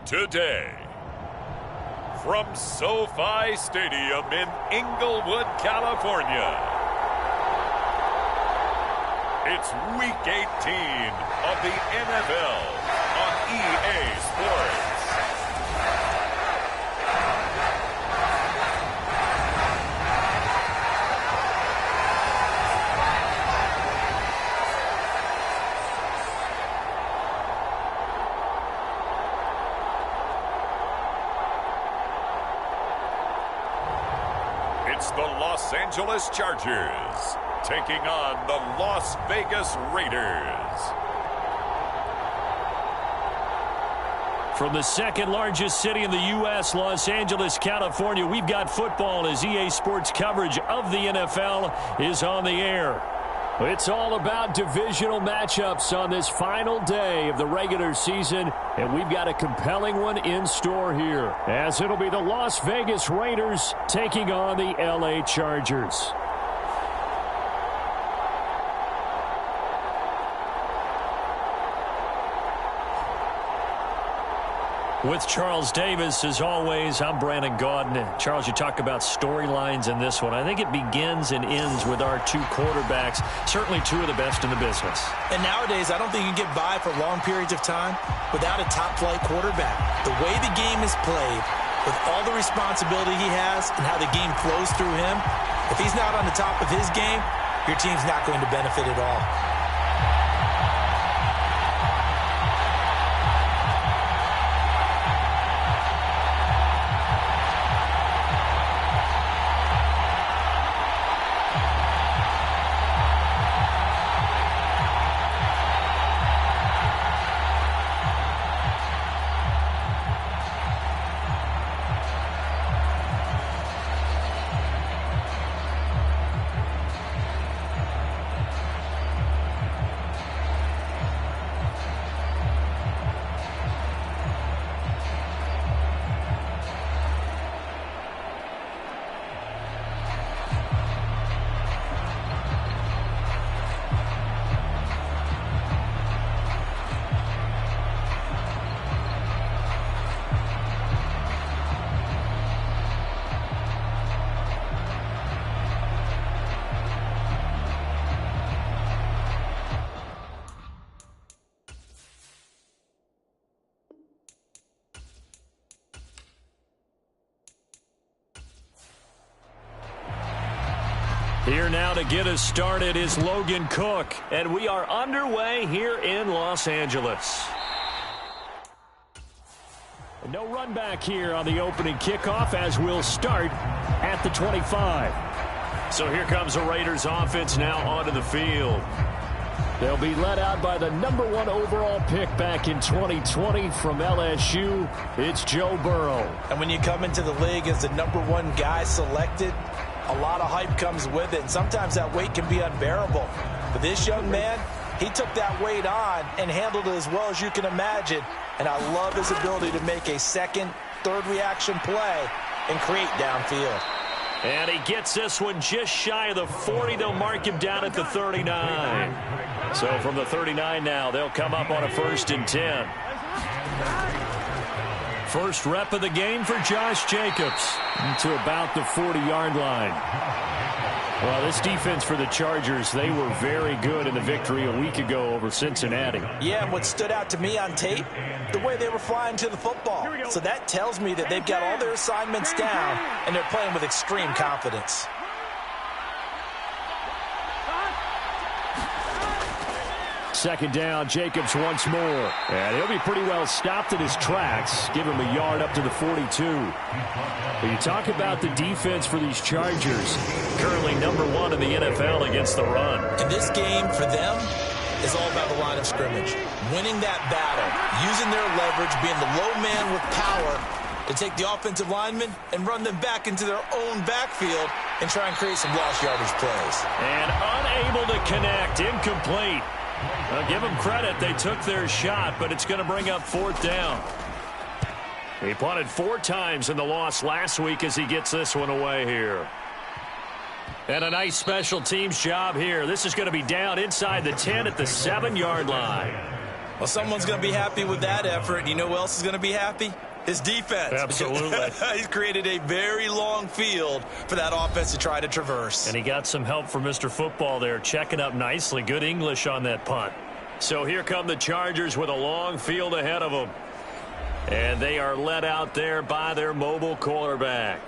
Today, from SoFi Stadium in Inglewood, California, it's Week 18 of the NFL on EA Sports. It's the Los Angeles Chargers taking on the Las Vegas Raiders. From the second largest city in the U.S., Los Angeles, California, we've got football as EA Sports coverage of the NFL is on the air. It's all about divisional matchups on this final day of the regular season, and we've got a compelling one in store here, as it'll be the Las Vegas Raiders taking on the L.A. Chargers. With Charles Davis, as always, I'm Brandon Gaudin. Charles, you talk about storylines in this one. I think it begins and ends with our two quarterbacks, certainly two of the best in the business. And nowadays, I don't think you can get by for long periods of time without a top-flight quarterback. The way the game is played, with all the responsibility he has and how the game flows through him, if he's not on the top of his game, your team's not going to benefit at all. Here now to get us started is Logan Cook, and we are underway here in Los Angeles. No run back here on the opening kickoff as we'll start at the 25. So here comes the Raiders offense now onto the field. They'll be led out by the number 1 overall pick back in 2020 from LSU. It's Joe Burrow. And when you come into the league as the number 1 guy selected, a lot of hype comes with it, and sometimes that weight can be unbearable. But this young man, he took that weight on and handled it as well as you can imagine. And I love his ability to make a second, third reaction play and create downfield. And he gets this one just shy of the 40. They'll mark him down at the 39. So from the 39 now, they'll come up on a 1st and 10. First rep of the game for Josh Jacobs to about the 40-yard line. Well, this defense for the Chargers, they were very good in the victory a week ago over Cincinnati. Yeah, and what stood out to me on tape, the way they were flying to the football. So that tells me that they've got all their assignments down, and they're playing with extreme confidence. Second down, Jacobs once more. And he'll be pretty well stopped in his tracks. Give him a yard up to the 42. But you talk about the defense for these Chargers. Currently number 1 in the NFL against the run. And this game for them is all about the line of scrimmage. Winning that battle, using their leverage, being the low man with power to take the offensive linemen and run them back into their own backfield and try and create some lost yardage plays. And unable to connect, incomplete. Well, give them credit. They took their shot, but it's going to bring up 4th down. He punted 4 times in the loss last week as he gets this one away here. And a nice special teams job here. This is going to be down inside the 10 at the 7-yard line. Well, someone's going to be happy with that effort. You know who else is going to be happy? His defense. Absolutely. He's created a very long field for that offense to try to traverse. And he got some help from Mr. Football there, checking up nicely. Good English on that punt. So here come the Chargers with a long field ahead of them. And they are led out there by their mobile quarterback.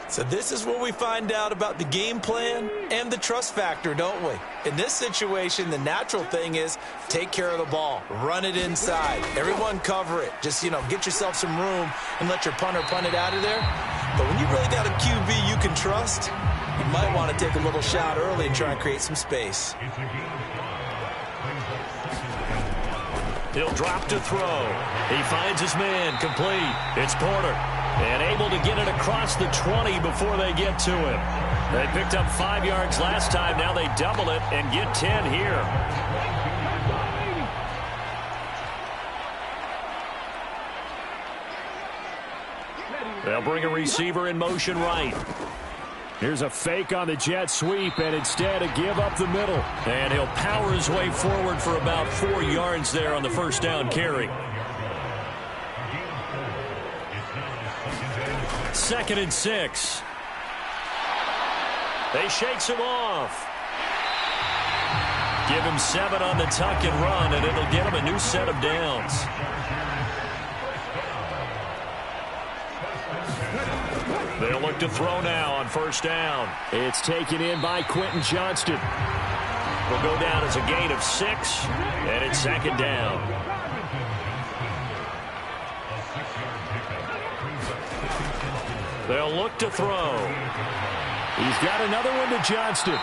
So this is where we find out about the game plan and the trust factor, don't we? In this situation, the natural thing is take care of the ball. Run it inside. Everyone cover it. Just, get yourself some room and let your punter punt it out of there. But when you really got a QB you can trust, you might want to take a little shot early and try and create some space. He'll drop to throw. He finds his man complete. It's Porter. And able to get it across the 20 before they get to him. They picked up 5 yards last time. Now they double it and get 10 here. They'll bring a receiver in motion right. Here's a fake on the jet sweep, and instead a give up the middle. And he'll power his way forward for about 4 yards there on the first down carry. 2nd and 6. They shakes him off. Give him 7 on the tuck and run, and it'll get him a new set of downs. They'll look to throw now on first down. It's taken in by Quentin Johnston. Will go down as a gain of 6, and it's 2nd down. They'll look to throw. He's got another one to Johnston.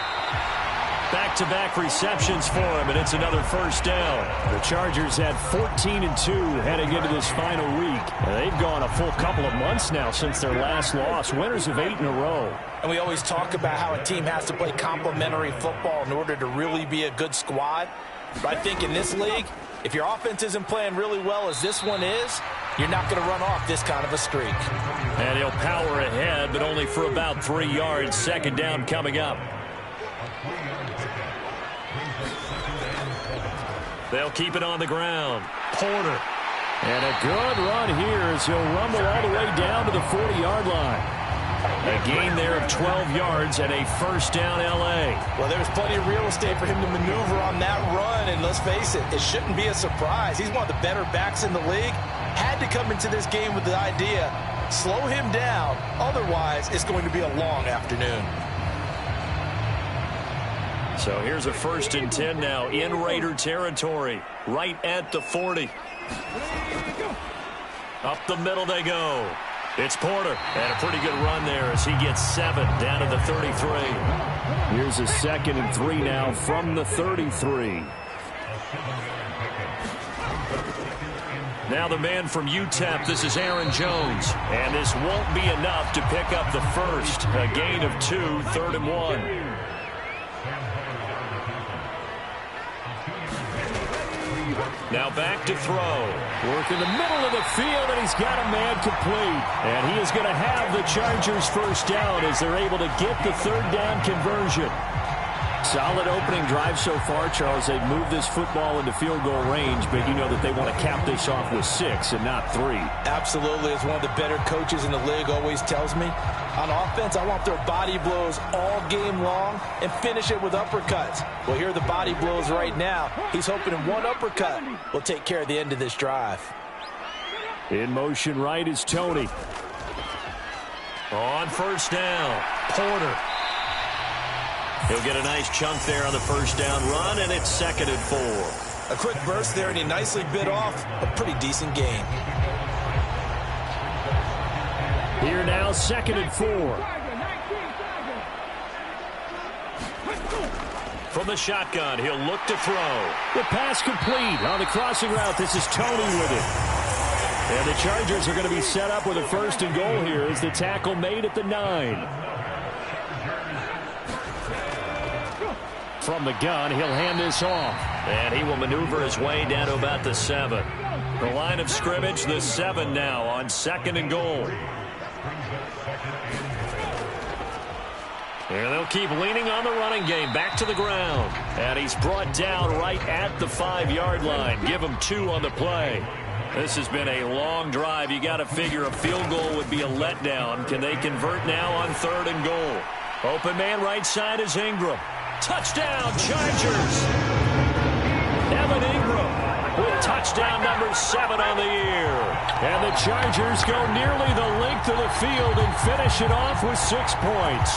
Back-to-back receptions for him, and it's another first down. The Chargers had 14-2 heading into this final week. And they've gone a full couple of months now since their last loss. Winners of 8 in a row. And we always talk about how a team has to play complementary football in order to really be a good squad. But I think in this league, if your offense isn't playing really well as this one is, you're not going to run off this kind of a streak. And he'll power ahead, but only for about 3 yards. 2nd down coming up. They'll keep it on the ground. Porter. And a good run here as he'll rumble all the way down to the 40-yard line. A gain there of 12 yards and a first down L.A. Well, there's plenty of real estate for him to maneuver on that run, and let's face it, it shouldn't be a surprise. He's one of the better backs in the league. Had to come into this game with the idea, slow him down, otherwise it's going to be a long afternoon. So here's a 1st and 10 now in Raider territory, right at the 40. Up the middle they go. It's Porter, and a pretty good run there as he gets 7 down to the 33. Here's a 2nd and 3 now from the 33. Now the man from UTEP, this is Aaron Jones. And this won't be enough to pick up the first. A gain of 2, 3rd and 1. Now back to throw. Work in the middle of the field, and he's got a man complete. And he is going to have the Chargers first down as they're able to get the 3rd down conversion. Solid opening drive so far, Charles. They've moved this football into field goal range, but you know that they want to cap this off with 6 and not 3. Absolutely. As one of the better coaches in the league always tells me, on offense, I want their body blows all game long and finish it with uppercuts. Well, here are the body blows right now. He's hoping in one uppercut will take care of the end of this drive. In motion right is Tony. On first down, Porter. He'll get a nice chunk there on the first down run, and it's 2nd and 4. A quick burst there, and he nicely bit off a pretty decent gain. Here now, 2nd and 4. From the shotgun, he'll look to throw. The pass complete on the crossing route. This is Tony with it. And the Chargers are going to be set up with a 1st and goal here as the tackle made at the 9. From the gun, he'll hand this off. And he will maneuver his way down to about the 7. The line of scrimmage, the 7 now on 2nd and goal. And they'll keep leaning on the running game. Back to the ground. And he's brought down right at the 5-yard line. Give him 2 on the play. This has been a long drive. You got to figure a field goal would be a letdown. Can they convert now on 3rd and goal? Open man right side is Ingram. Touchdown, Chargers. Evan Ingram with touchdown number 7 on the year. And the Chargers go nearly the length of the field and finish it off with 6 points.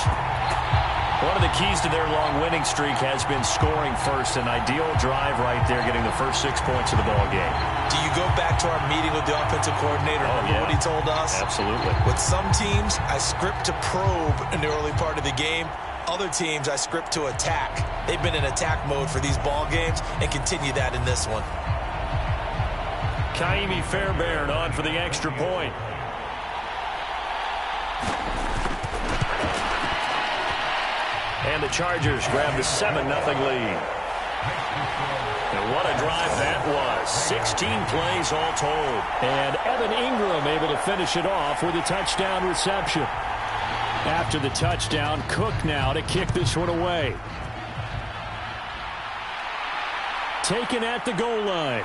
One of the keys to their long winning streak has been scoring first. An ideal drive right there, getting the first 6 points of the ball game. Do you go back to our meeting with the offensive coordinator? Remember what he told us? Absolutely. With some teams, I script to probe in the early part of the game. Other teams, I script to attack. They've been in attack mode for these ball games and continue that in this one. Kaimi Fairbairn on for the extra point. And the Chargers grab the 7-0 lead. And what a drive that was. 16 plays all told. And Evan Ingram able to finish it off with a touchdown reception. After the touchdown, Cook now to kick this one away. Taken at the goal line.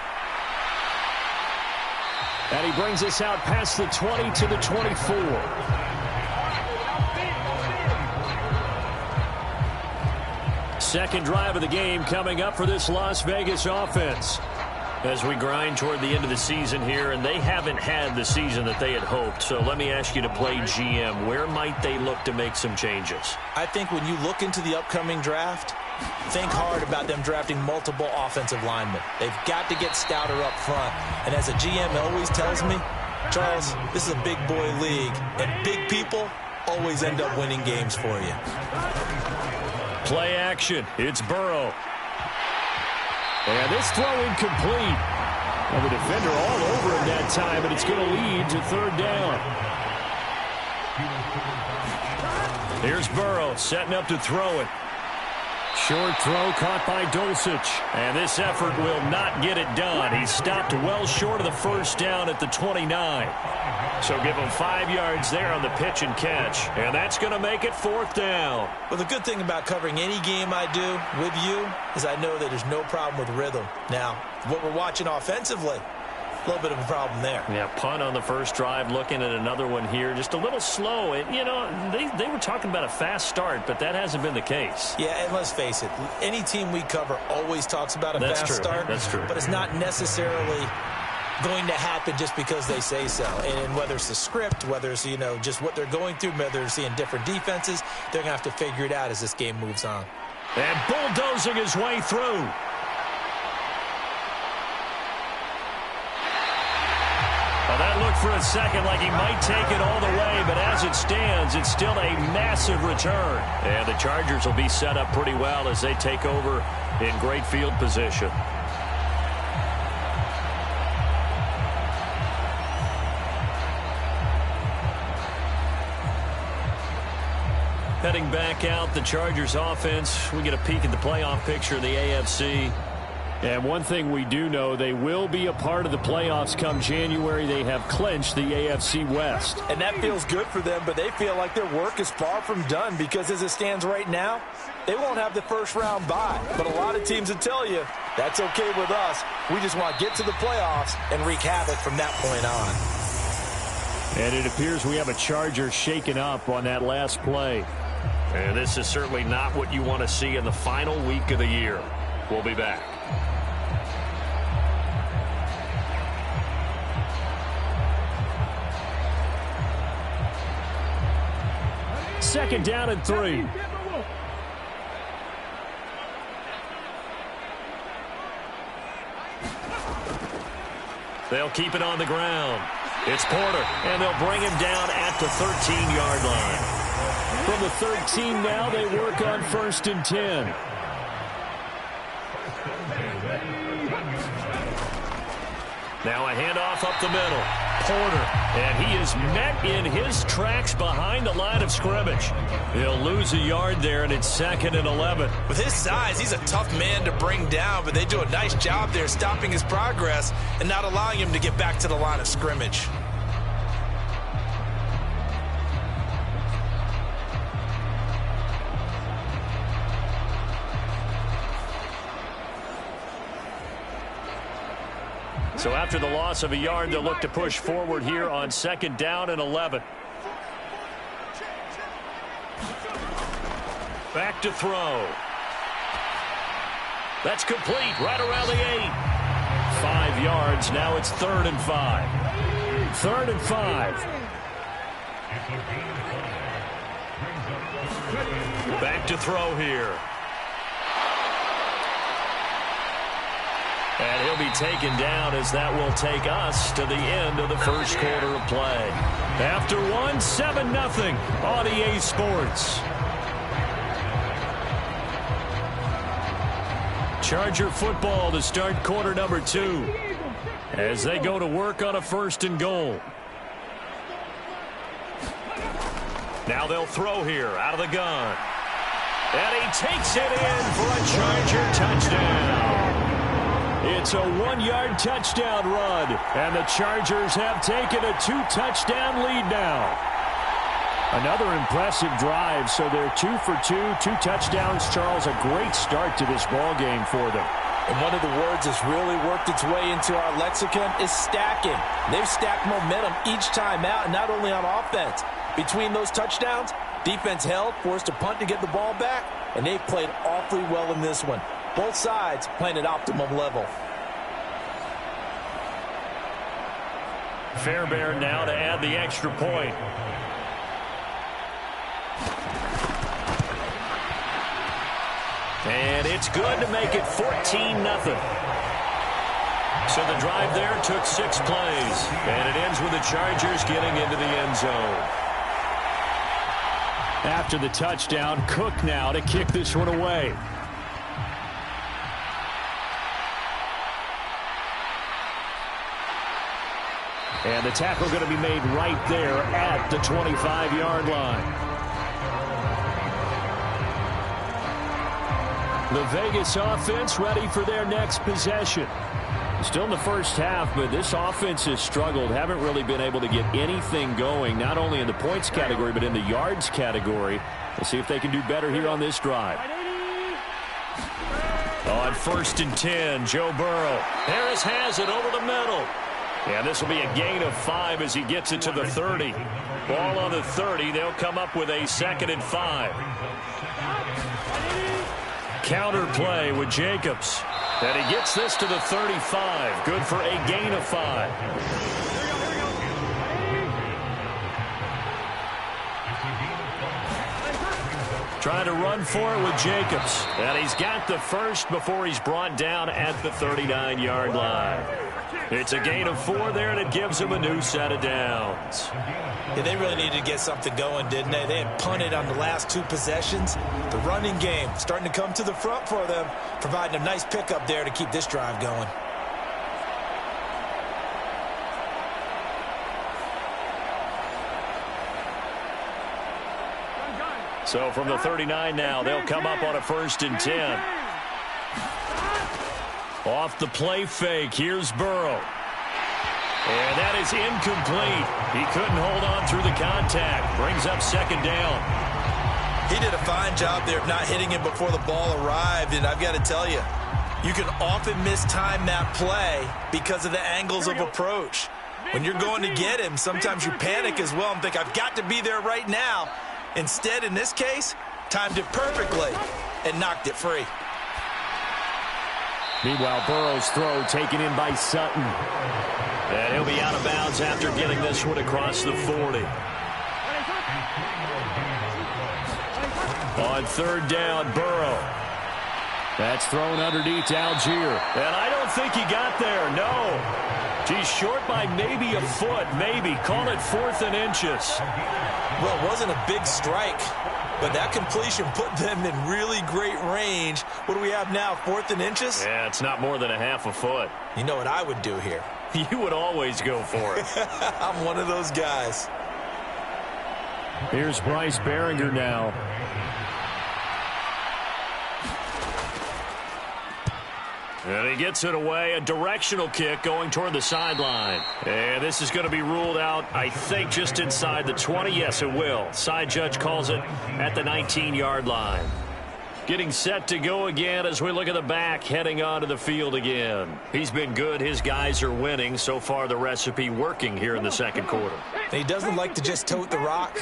And he brings us out past the 20 to the 24. Second drive of the game coming up for this Las Vegas offense. As we grind toward the end of the season here, and they haven't had the season that they had hoped. So let me ask you to play GM. Where might they look to make some changes? I think when you look into the upcoming draft, think hard about them drafting multiple offensive linemen. They've got to get stouter up front. And as a GM always tells me, Charles, this is a big boy league, and big people always end up winning games for you. Play action. It's Burrow. And this throw incomplete. And the defender all over him that time, and it's going to lead to 3rd down. Here's Burrow setting up to throw it. Short throw caught by Dulcich. And this effort will not get it done. He's stopped well short of the 1st down at the 29. So give him 5 yards there on the pitch and catch. And that's going to make it 4th down. Well, the good thing about covering any game I do with you is I know that there's no problem with rhythm. Now, what we're watching offensively, a little bit of a problem there. Yeah, punt on the first drive, looking at another one here. Just a little slow. And, you know, they were talking about a fast start, but that hasn't been the case. Yeah, and let's face it, any team we cover always talks about a fast start. That's true. But it's not necessarily going to happen just because they say so. And whether it's the script, whether it's, you know, just what they're going through, whether they're seeing different defenses, they're going to have to figure it out as this game moves on. And bulldozing his way through. Well, that looked for a second like he might take it all the way, but as it stands, it's still a massive return. And the Chargers will be set up pretty well as they take over in great field position. Heading back out, the Chargers offense. We get a peek at the playoff picture of the AFC. And one thing we do know, they will be a part of the playoffs come January. They have clinched the AFC West. And that feels good for them, but they feel like their work is far from done because as it stands right now, they won't have the 1st round bye. But a lot of teams will tell you, that's okay with us. We just want to get to the playoffs and wreak havoc from that point on. And it appears we have a Charger shaken up on that last play. And this is certainly not what you want to see in the final week of the year. We'll be back. Second down and 3. They'll keep it on the ground. It's Porter, and they'll bring him down at the 13-yard line. From the 13 now, they work on 1st and 10. Now a handoff up the middle. Porter, and he is met in his tracks behind the line of scrimmage. He'll lose a yard there, and it's 2nd and 11. With his size, he's a tough man to bring down, but they do a nice job there stopping his progress and not allowing him to get back to the line of scrimmage. So after the loss of a yard, they'll look to push forward here on 2nd down and 11. Back to throw. That's complete right around the 8. 5 yards. Now it's 3rd and 5. 3rd and 5. Back to throw here. And he'll be taken down as that will take us to the end of the first quarter of play. After 7-0 on EA Sports. Charger football to start quarter number 2 as they go to work on a 1st and goal. Now they'll throw here out of the gun. And he takes it in for a Charger touchdown. It's a 1-yard touchdown run, and the Chargers have taken a 2-touchdown lead now. Another impressive drive, so they're 2 for 2, 2 touchdowns. Charles, a great start to this ball game for them. And one of the words that's really worked its way into our lexicon is stacking. They've stacked momentum each time out, and not only on offense. Between those touchdowns, defense held, forced a punt to get the ball back, and they've played awfully well in this one. Both sides playing at optimum level. Fairbairn now to add the extra point. And it's good to make it 14-0. So the drive there took 6 plays. And it ends with the Chargers getting into the end zone. After the touchdown, Cook now to kick this one away. And the tackle going to be made right there at the 25-yard line. The Vegas offense ready for their next possession. Still in the first half, but this offense has struggled. Haven't really been able to get anything going, not only in the points category, but in the yards category. We'll see if they can do better here on this drive. On 1st and 10, Joe Burrow. Harris has it over the middle. And this will be a gain of 5 as he gets it to the 30. Ball on the 30. They'll come up with a 2nd and 5. Counter play with Jacobs. And he gets this to the 35. Good for a gain of 5. Trying to run for it with Jacobs. And he's got the first before he's brought down at the 39-yard line. It's a gain of 4 there, and it gives him a new set of downs. Yeah, they really needed to get something going, didn't they? They had punted on the last 2 possessions. The running game starting to come to the front for them, providing a nice pickup there to keep this drive going. So from the 39 now, they'll come up on a 1st and 10. Off the play fake, here's Burrow. And that is incomplete. He couldn't hold on through the contact. Brings up 2nd down. He did a fine job there of not hitting him before the ball arrived, and I've got to tell you, you can often mistime that play because of the angles of approach. When you're going to get him, sometimes you panic as well and think, I've got to be there right now. Instead, in this case, timed it perfectly and knocked it free. Meanwhile, Burrow's throw taken in by Sutton. And he'll be out of bounds after getting this one across the 40. On 3rd down, Burrow. That's thrown underneath to Algier. And I don't think he got there, no. He's short by maybe a foot, maybe. Call it 4th and inches. Well, it wasn't a big strike, but that completion put them in really great range. What do we have now, 4th and inches? Yeah, it's not more than a half a foot. You know what I would do here? You would always go for it. I'm one of those guys. Here's Bryce Behringer now. And he gets it away. A directional kick going toward the sideline. And this is going to be ruled out, I think, just inside the 20. Yes, it will. Side judge calls it at the 19-yard line. Getting set to go again as we look at the back, heading onto the field again. He's been good. His guys are winning. So far, the recipe working here in the second quarter. He doesn't like to just tote the rock.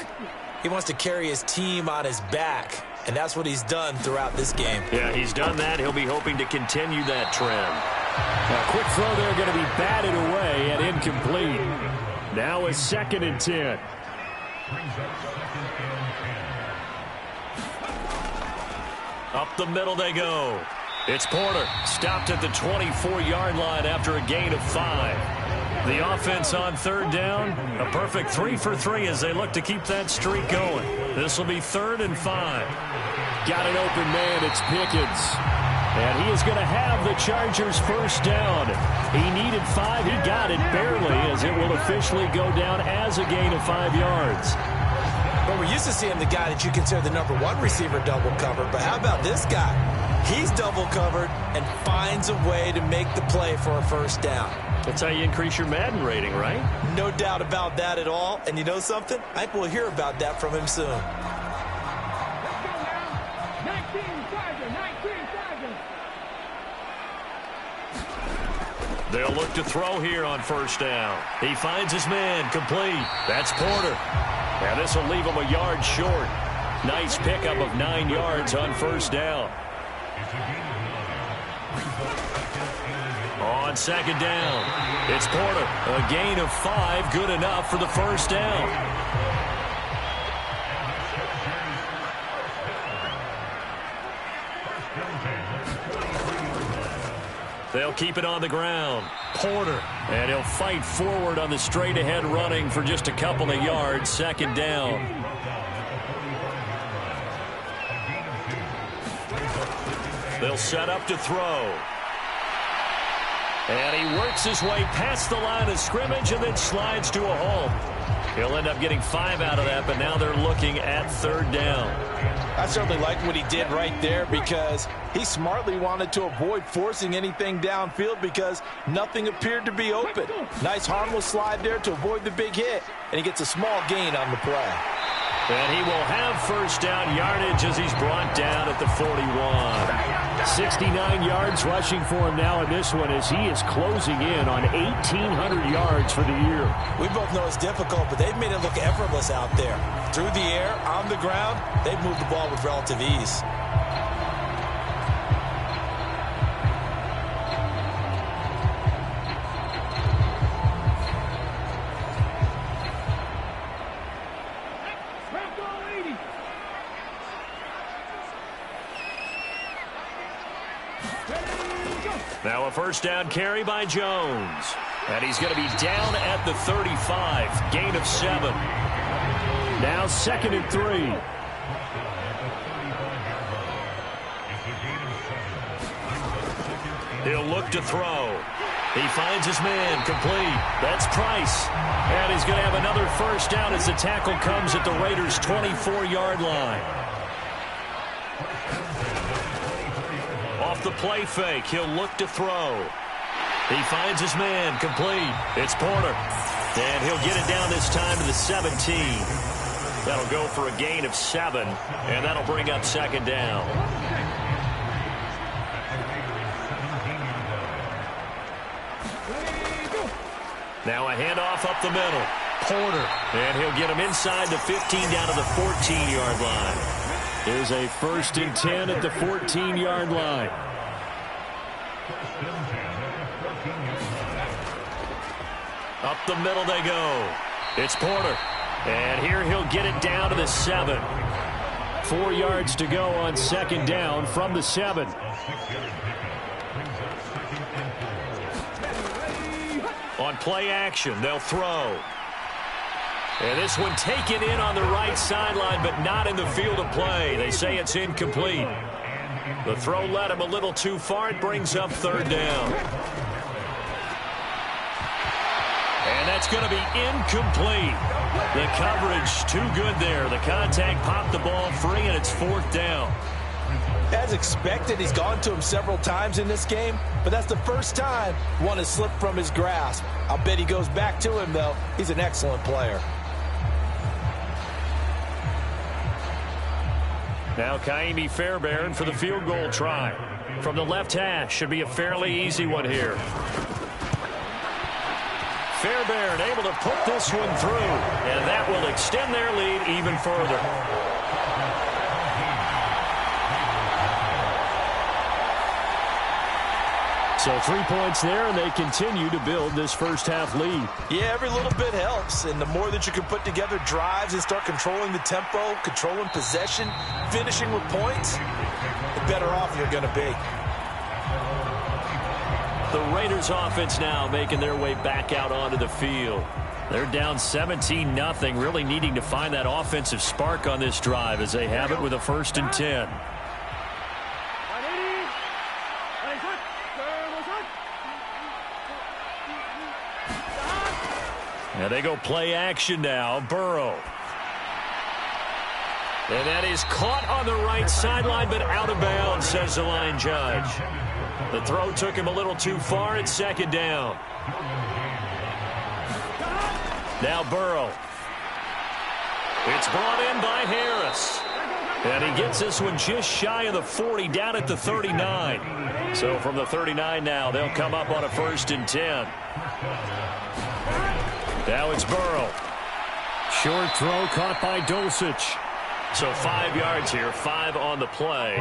He wants to carry his team on his back, and that's what he's done throughout this game. Yeah, he's done that. He'll be hoping to continue that trend. A quick throw there going to be batted away and incomplete. Now a 2nd and 10. Up the middle they go. It's Porter. Stopped at the 24-yard line after a gain of 5. The offense on 3rd down. A perfect 3 for 3 as they look to keep that streak going. This will be 3rd and 5. Got an open man. It's Pickens. And he is going to have the Chargers first down. He needed 5. He got it barely as it will officially go down as a gain of 5 yards. But we're used to seeing the guy that you consider the number 1 receiver double covered. But how about this guy? He's double covered and finds a way to make the play for a first down. That's how you increase your Madden rating, right? No doubt about that at all. And you know something? I think we'll hear about that from him soon. They'll look to throw here on first down. He finds his man, complete. That's Porter. Now this will leave him a yard short. Nice pickup of 9 yards on first down. On 2nd down, it's Porter. A gain of 5, good enough for the first down. They'll keep it on the ground. Porter, and he'll fight forward on the straight-ahead running for just a couple of yards. 2nd down. They'll set up to throw. And he works his way past the line of scrimmage and then slides to a halt. He'll end up getting 5 out of that, but now they're looking at 3rd down. I certainly like what he did right there because he smartly wanted to avoid forcing anything downfield because nothing appeared to be open. Nice harmless slide there to avoid the big hit, and he gets a small gain on the play. And he will have first down yardage as he's brought down at the 41. 69 yards rushing for him now in this one as he is closing in on 1,800 yards for the year. We both know it's difficult, but they've made it look effortless out there. Through the air, on the ground, they've moved the ball with relative ease. Now a first down carry by Jones. And he's going to be down at the 35. Gain of 7. Now 2nd and 3. He'll look to throw. He finds his man, complete. That's Price. And he's going to have another first down as the tackle comes at the Raiders' 24-yard line. Off the play fake, he'll look to throw. He finds his man, complete. It's Porter. And he'll get it down this time to the 17. That'll go for a gain of 7, and that'll bring up 2nd down. Now a handoff up the middle. Porter, and he'll get him inside the 15 down to the 14-yard line. There's a 1st and 10 at the 14-yard line. Up the middle they go. It's Porter. And here he'll get it down to the 7. 4 yards to go on 2nd down from the 7. On play action, they'll throw. And this one taken in on the right sideline, but not in the field of play. They say it's incomplete. The throw led him a little too far. It brings up 3rd down. And that's going to be incomplete. The coverage too good there. The contact popped the ball free, and it's 4th down. As expected, he's gone to him several times in this game, but that's the first time one has slipped from his grasp. I'll bet he goes back to him, though. He's an excellent player. Now Kaimi Fairbairn for the field goal try. From the left hash, should be a fairly easy one here. Fairbairn able to put this one through, and that will extend their lead even further. So 3 points there, and they continue to build this first half lead. Yeah, every little bit helps, and the more that you can put together drives and start controlling the tempo, controlling possession, finishing with points, the better off you're going to be. The Raiders offense now making their way back out onto the field. They're down 17-0, really needing to find that offensive spark on this drive as they have it with a 1st and 10. And they go play action now. Burrow. And that is caught on the right sideline, but out of bounds, says the line judge. The throw took him a little too far. It's 2nd down. Now Burrow. It's brought in by Harris. And he gets this one just shy of the 40, down at the 39. So from the 39 now, they'll come up on a 1st and 10. Now it's Burrow. Short throw caught by Dulcich. So 5 yards here, 5 on the play.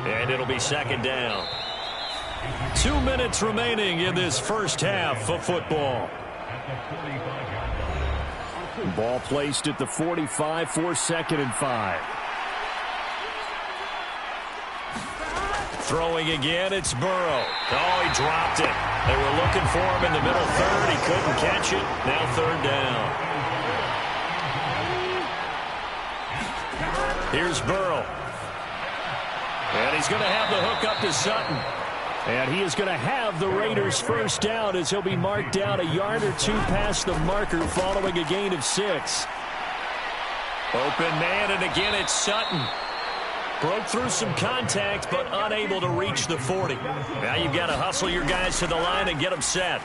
And it'll be 2nd down. 2 minutes remaining in this first half of football. Ball placed at the 45 for 2nd and 5. Throwing again, it's Burrow. Oh, he dropped it. They were looking for him in the middle third. He couldn't catch it. Now 3rd down. Here's Burrow. And he's going to have the hook up to Sutton. And he is going to have the Raiders' 1st down as he'll be marked down a yard or two past the marker following a gain of 6. Open man, and again it's Sutton. Broke through some contact, but unable to reach the 40. Now you've got to hustle your guys to the line and get them set.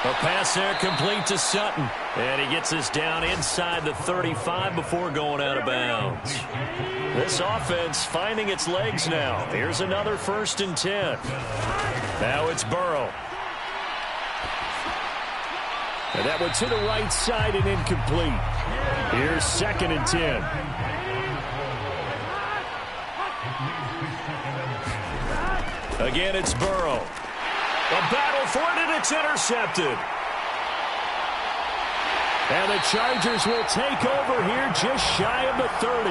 A pass there complete to Sutton. And he gets this down inside the 35 before going out of bounds. This offense finding its legs now. Here's another 1st and 10. Now it's Burrow. And that one to the right side and incomplete. Here's 2nd and 10. Again, it's Burrow. A battle for it, and it's intercepted. And the Chargers will take over here just shy of the 30.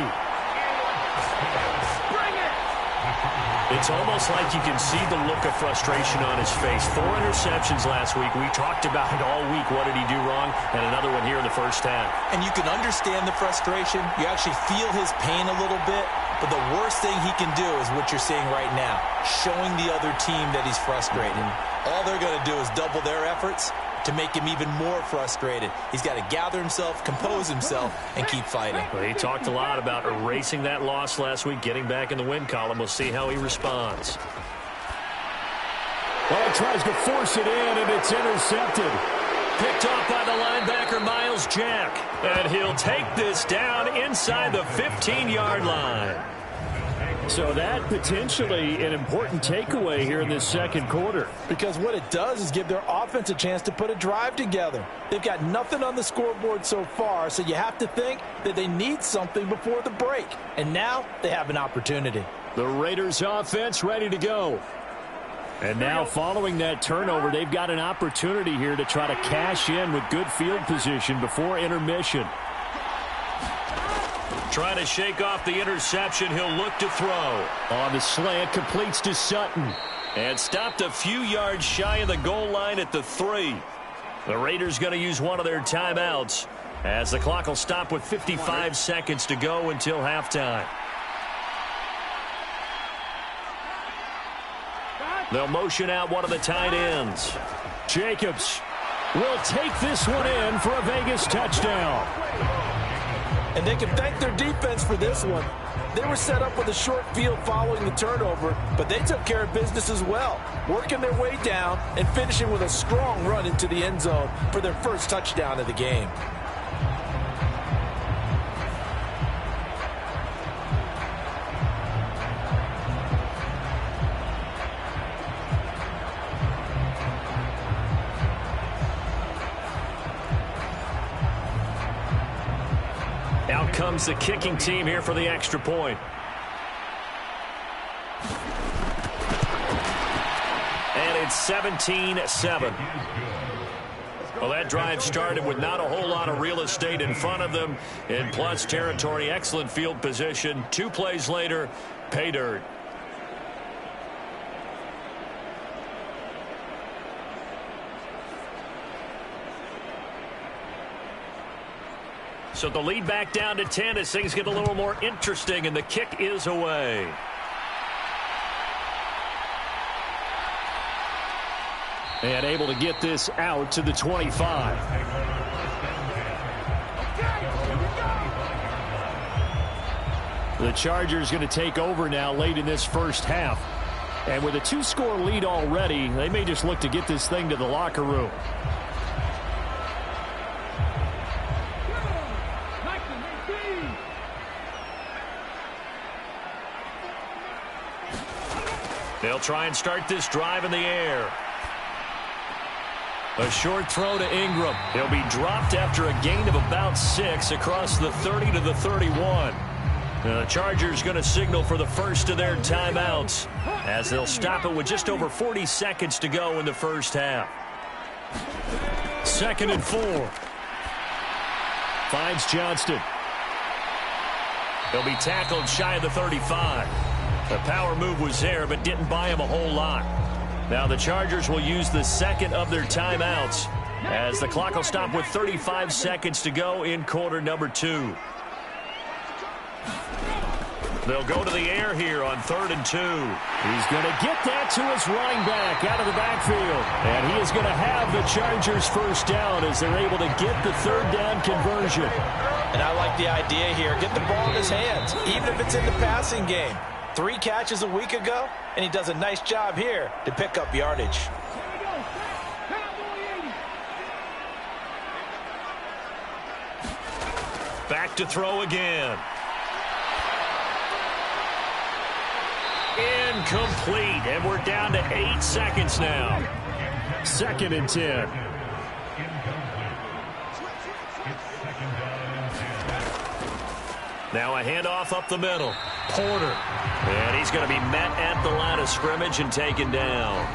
It's almost like you can see the look of frustration on his face. 4 interceptions last week. We talked about it all week. What did he do wrong? And another one here in the first half. And you can understand the frustration. You actually feel his pain a little bit. But the worst thing he can do is what you're seeing right now, showing the other team that he's frustrated. All they're going to do is double their efforts to make him even more frustrated. He's got to gather himself, compose himself, and keep fighting. Well, he talked a lot about erasing that loss last week, getting back in the win column. We'll see how he responds. Well, he tries to force it in, and it's intercepted. Picked off by the linebacker, Miles Jack. And he'll take this down inside the 15-yard line. So that potentially an important takeaway here in this 2nd quarter. Because what it does is give their offense a chance to put a drive together. They've got nothing on the scoreboard so far, so you have to think that they need something before the break. And now they have an opportunity. The Raiders offense ready to go. And now following that turnover, they've got an opportunity here to try to cash in with good field position before intermission. Trying to shake off the interception. He'll look to throw. On the slant, completes to Sutton. And stopped a few yards shy of the goal line at the 3. The Raiders going to use one of their timeouts as the clock will stop with 55 seconds to go until halftime. They'll motion out one of the tight ends. Jacobs will take this one in for a Vegas touchdown. And they can thank their defense for this one. They were set up with a short field following the turnover, but they took care of business as well, working their way down and finishing with a strong run into the end zone for their first touchdown of the game. Out comes the kicking team here for the extra point. And it's 17-7. Well, that drive started with not a whole lot of real estate in front of them. In plus territory, excellent field position. 2 plays later, pay dirt. So the lead back down to 10 as things get a little more interesting, and the kick is away. And able to get this out to the 25. The Chargers going to take over now late in this first half. And with a 2-score lead already, they may just look to get this thing to the locker room. They'll try and start this drive in the air. A short throw to Ingram. He'll be dropped after a gain of about 6 across the 30 to the 31. The Chargers going to signal for the first of their timeouts as they'll stop it with just over 40 seconds to go in the first half. 2nd and 4. Finds Johnston. He'll be tackled shy of the 35. The power move was there, but didn't buy him a whole lot. Now the Chargers will use the second of their timeouts as the clock will stop with 35 seconds to go in quarter number 2. They'll go to the air here on 3rd and 2. He's going to get that to his running back out of the backfield. And he is going to have the Chargers first down as they're able to get the 3rd down conversion. And I like the idea here. Get the ball in his hands, even if it's in the passing game. 3 catches a week ago, and he does a nice job here to pick up yardage. Back to throw again. Incomplete, and we're down to 8 seconds now. 2nd and 10. Now a handoff up the middle. Porter. And he's going to be met at the line of scrimmage and taken down.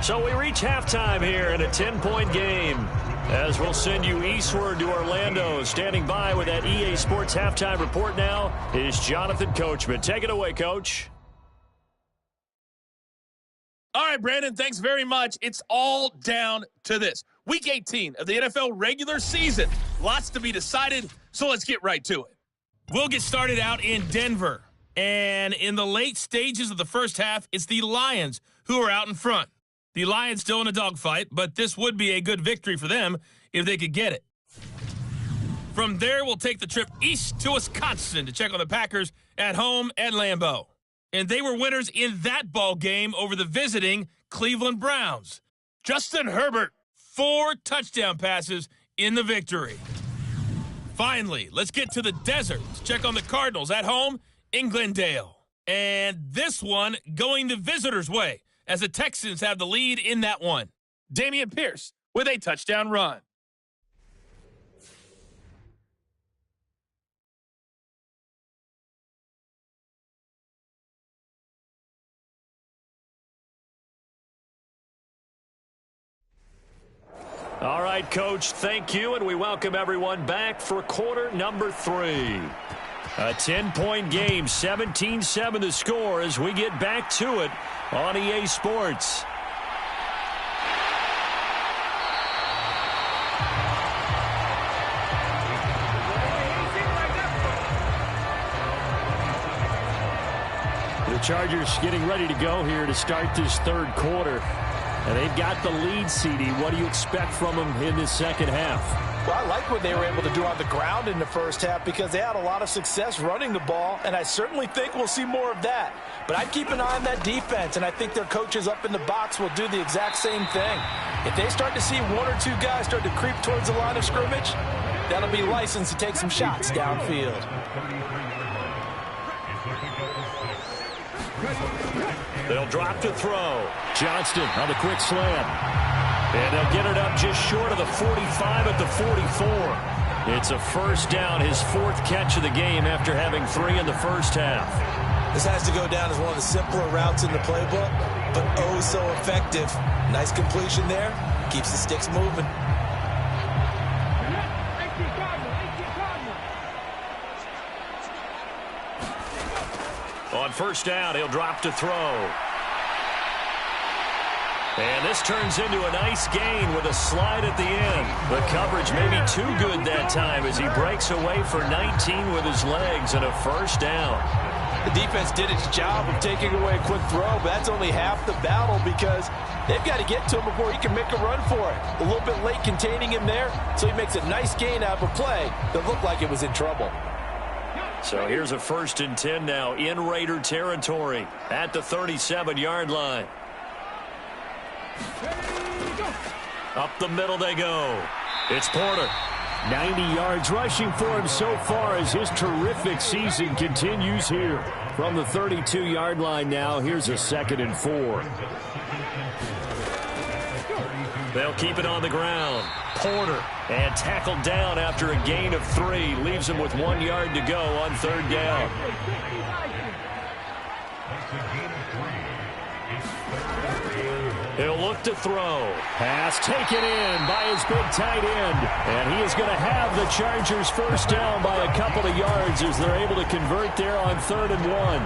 So we reach halftime here in a 10-point game. As we'll send you eastward to Orlando. Standing by with that EA Sports halftime report now is Jonathan Coachman. Take it away, Coach. All right, Brandon, thanks very much. It's all down to this. Week 18 of the NFL regular season. Lots to be decided, so let's get right to it. We'll get started out in Denver. And in the late stages of the first half, it's the Lions who are out in front. The Lions still in a dogfight, but this would be a good victory for them if they could get it. From there, we'll take the trip east to Wisconsin to check on the Packers at home at Lambeau. And they were winners in that ball game over the visiting Cleveland Browns. Justin Herbert, 4 touchdown passes in the victory. Finally, let's get to the desert to check on the Cardinals at home in Glendale. And this one going the visitors' way as the Texans have the lead in that one. Dameon Pierce with a touchdown run. All right, Coach, thank you, and we welcome everyone back for quarter number 3. A 10-point game, 17-7 the score as we get back to it on EA Sports. The Chargers getting ready to go here to start this third quarter. And they've got the lead, CD. What do you expect from them in this second half? Well, I like what they were able to do on the ground in the first half because they had a lot of success running the ball, and I certainly think we'll see more of that. But I'd keep an eye on that defense, and I think their coaches up in the box will do the exact same thing. If they start to see 1 or 2 guys start to creep towards the line of scrimmage, that'll be licensed to take some shots downfield. They'll drop to throw. Johnston on the quick slam. And they'll get it up just short of the 45 at the 44. It's a first down, his fourth catch of the game after having 3 in the first half. This has to go down as one of the simpler routes in the playbook, but oh so effective. Nice completion there. Keeps the sticks moving. On first down, he'll drop to throw. And this turns into a nice gain with a slide at the end. The coverage may be too good that time as he breaks away for 19 with his legs and a first down. The defense did its job of taking away a quick throw, but that's only half the battle because they've got to get to him before he can make a run for it. A little bit late containing him there, so he makes a nice gain out of a play that looked like it was in trouble. So here's a 1st and 10 now in Raider territory at the 37-yard line. Up the middle they go. It's Porter. 90 yards rushing for him so far as his terrific season continues here. From the 32-yard line now, here's a 2nd and 4. They'll keep it on the ground. Porter, and tackled down after a gain of 3. Leaves him with 1 yard to go on 3rd down. He'll look to throw. Pass taken in by his big tight end. And he is going to have the Chargers first down by a couple of yards as they're able to convert there on 3rd and 1.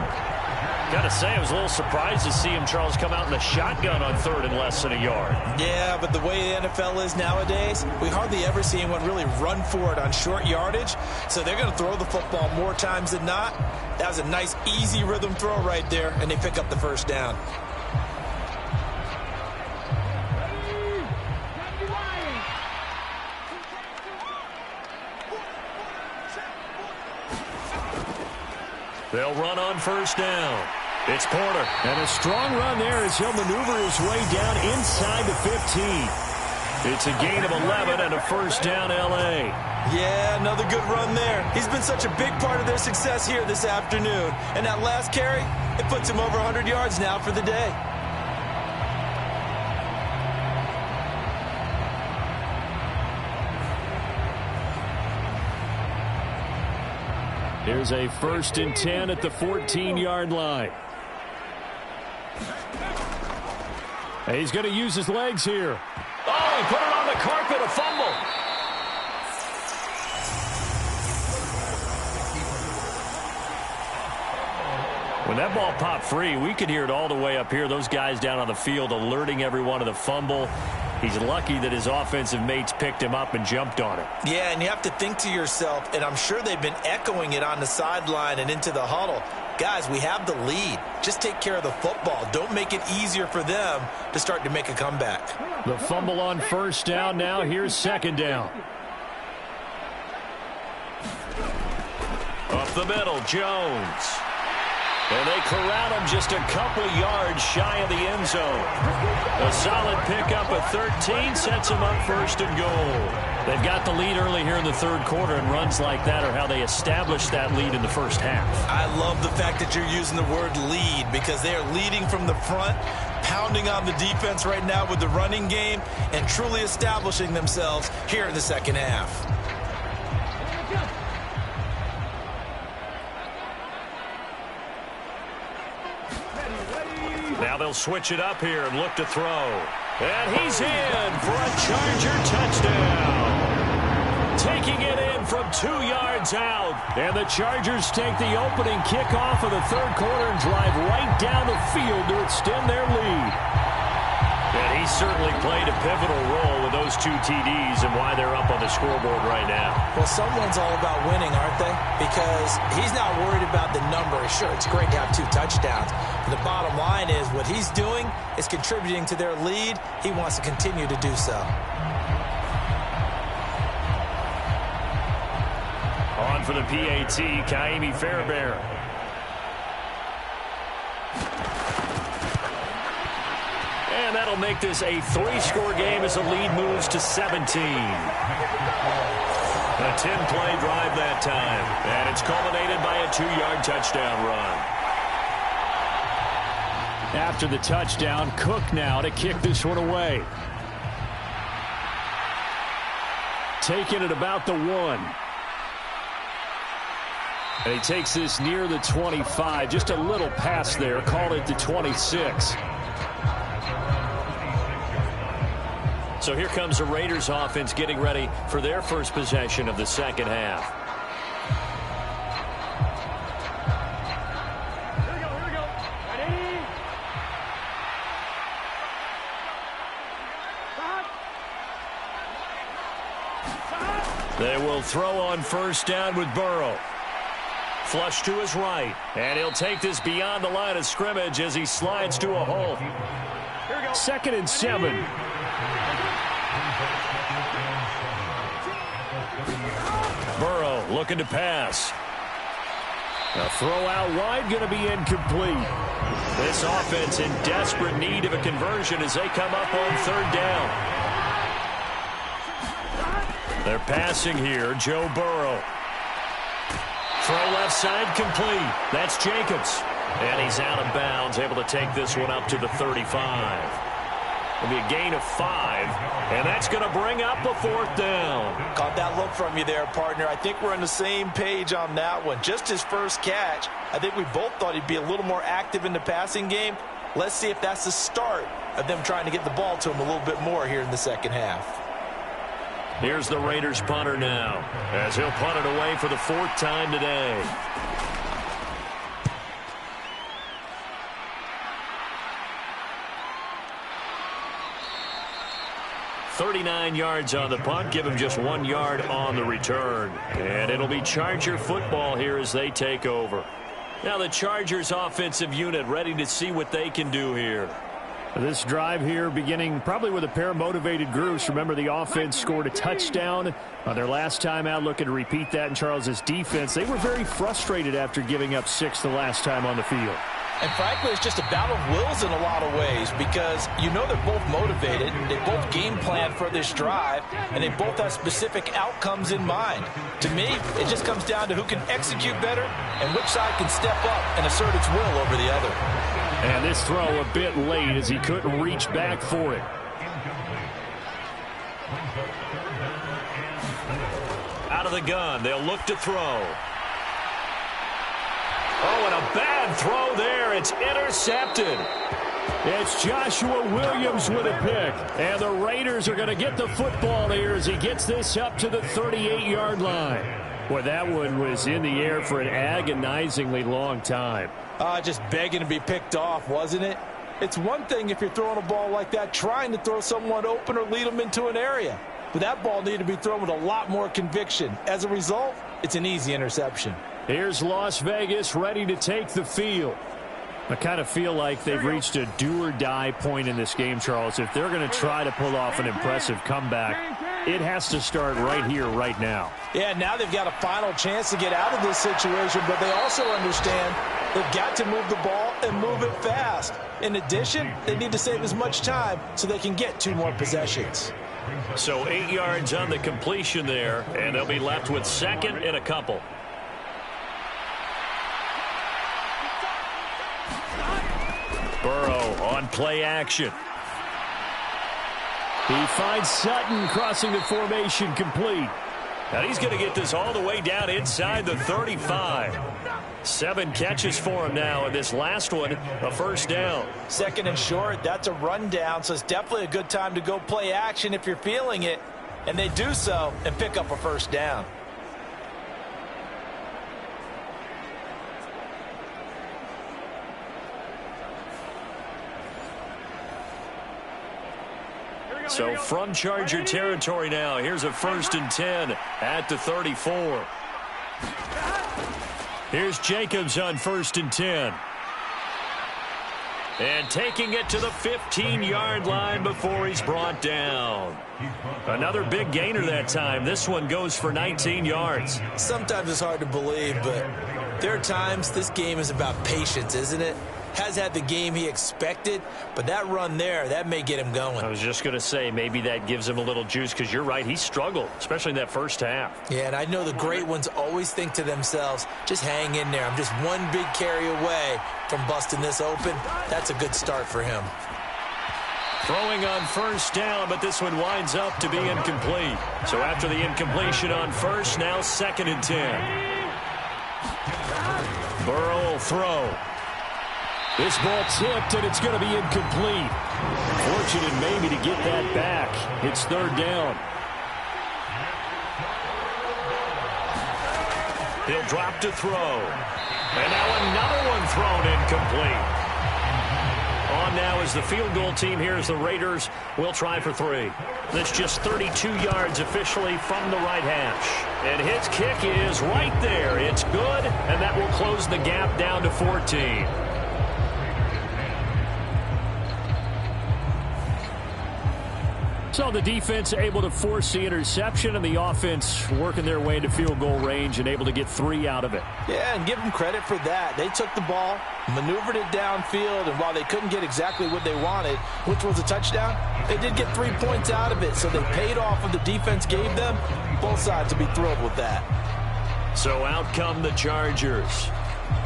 Got to say, I was a little surprised to see him, Charles, come out in the shotgun on 3rd and less than a yard. Yeah, but the way the NFL is nowadays, we hardly ever see anyone really run for it on short yardage. So they're going to throw the football more times than not. That was a nice, easy rhythm throw right there, and they pick up the first down. They'll run on first down. It's Porter. And a strong run there as he'll maneuver his way down inside the 15. It's a gain of 11 and a first down, L.A. Yeah, another good run there. He's been such a big part of their success here this afternoon. And that last carry, it puts him over 100 yards now for the day. Here's a 1st and 10 at the 14-yard line. And he's going to use his legs here. Oh, he put it on the carpet, a fumble. When that ball popped free, we could hear it all the way up here. Those guys down on the field alerting everyone of the fumble. He's lucky that his offensive mates picked him up and jumped on it. Yeah, and you have to think to yourself, and I'm sure they've been echoing it on the sideline and into the huddle. Guys, we have the lead. Just take care of the football. Don't make it easier for them to start to make a comeback. The fumble on first down now. Here's 2nd down. Up the middle, Jones. And they corral him just a couple yards shy of the end zone. A solid pickup of 13 sets him up 1st and goal. They've got the lead early here in the 3rd quarter, and runs like that are how they establish that lead in the first half. I love the fact that you're using the word lead because they are leading from the front, pounding on the defense right now with the running game, and truly establishing themselves here in the 2nd half. Now they'll switch it up here and look to throw. And he's in for a Charger touchdown. Taking it in from 2 yards out. And the Chargers take the opening kickoff of the 3rd quarter and drive right down the field to extend their lead. And he certainly played a pivotal role with those 2 TDs and why they're up on the scoreboard right now. Well, someone's all about winning, aren't they? Because he's not worried about the number. Sure, it's great to have 2 touchdowns. But the bottom line is what he's doing is contributing to their lead. He wants to continue to do so. On for the PAT, Kaimi Fairbairn. And that'll make this a 3-score game as the lead moves to 17. A 10-play drive that time. And it's culminated by a 2-yard touchdown run. After the touchdown, Cook now to kick this one away. taken at about the 1. And he takes this near the 25. Just a little pass there. Call it the 26. So here comes the Raiders offense getting ready for their first possession of the second half. Here we go. Ready? They will throw on first down with Burrow. Flush to his right. And he'll take this beyond the line of scrimmage as he slides to a hole. Here we go. 2nd and 7. Burrow looking to pass. A throw out wide, going to be incomplete. This offense in desperate need of a conversion as they come up on third down. They're passing here. Joe Burrow. Throw left side complete. That's Jacobs. And he's out of bounds, able to take this one up to the 35. It'll be a gain of 5, and that's going to bring up a 4th down. Caught that look from you there, partner. I think we're on the same page on that one. Just his first catch, I think we both thought he'd be a little more active in the passing game. Let's see if that's the start of them trying to get the ball to him a little bit more here in the second half. Here's the Raiders punter now, as he'll punt it away for the 4th time today. 39 yards on the punt, give him just 1 yard on the return. And it'll be Charger football here as they take over. Now the Chargers offensive unit ready to see what they can do here. This drive here beginning probably with a pair of motivated groups. Remember, the offense scored a touchdown on their last time out, looking to repeat that in Charles's defense. They were very frustrated after giving up 6 the last time on the field. And frankly, it's just a battle of wills in a lot of ways because you know they're both motivated, they both game plan for this drive, and they both have specific outcomes in mind. To me, it just comes down to who can execute better and which side can step up and assert its will over the other. And this throw a bit late as he couldn't reach back for it. Out of the gun, they'll look to throw. Oh, and a bad throw there. It's intercepted. It's Joshua Williams with a pick. And the Raiders are going to get the football here as he gets this up to the 38-yard line. Boy, that one was in the air for an agonizingly long time. Just begging to be picked off, wasn't it? It's one thing if you're throwing a ball like that, trying to throw someone open or lead them into an area. But that ball needed to be thrown with a lot more conviction. As a result, it's an easy interception. Here's Las Vegas ready to take the field. I kind of feel like they've reached a do-or-die point in this game, Charles. If they're going to try to pull off an impressive comeback, it has to start right here, right now. Yeah, now they've got a final chance to get out of this situation, but they also understand they've got to move the ball and move it fast. In addition, they need to save as much time so they can get 2 more possessions. So 8 yards on the completion there, and they'll be left with 2nd and a couple. Burrow on play action. He finds Sutton crossing the formation complete. And he's going to get this all the way down inside the 35. 7 catches for him now, and this last one, a first down. 2nd and short, that's a rundown, so it's definitely a good time to go play action if you're feeling it. And they do so and pick up a first down. So from Charger territory now, here's a 1st and 10 at the 34. Here's Jacobs on 1st and 10. And taking it to the 15-yard line before he's brought down. Another big gainer that time. This one goes for 19 yards. Sometimes it's hard to believe, but there are times this game is about patience, isn't it? Has had the game he expected, but that run there, that may get him going. I was just going to say maybe that gives him a little juice because you're right, he struggled, especially in that first half. Yeah, and I know the great ones always think to themselves, just hang in there. I'm just one big carry away from busting this open. That's a good start for him. Throwing on first down, but this one winds up to be incomplete. So after the incompletion on first, now 2nd and 10. Burrow will throw. This ball tipped, and it's going to be incomplete. Fortunate maybe to get that back. It's 3rd down. He'll drop to throw. And now another one thrown incomplete. On now is the field goal team here as the Raiders will try for 3. That's just 32 yards officially from the right hash. And his kick is right there. It's good, and that will close the gap down to 14. So the defense able to force the interception, and the offense working their way into field goal range and able to get 3 out of it. Yeah, and give them credit for that. They took the ball, maneuvered it downfield, and while they couldn't get exactly what they wanted, which was a touchdown, they did get 3 points out of it. So they paid off what the defense gave them. Both sides will be thrilled with that. So out come the Chargers.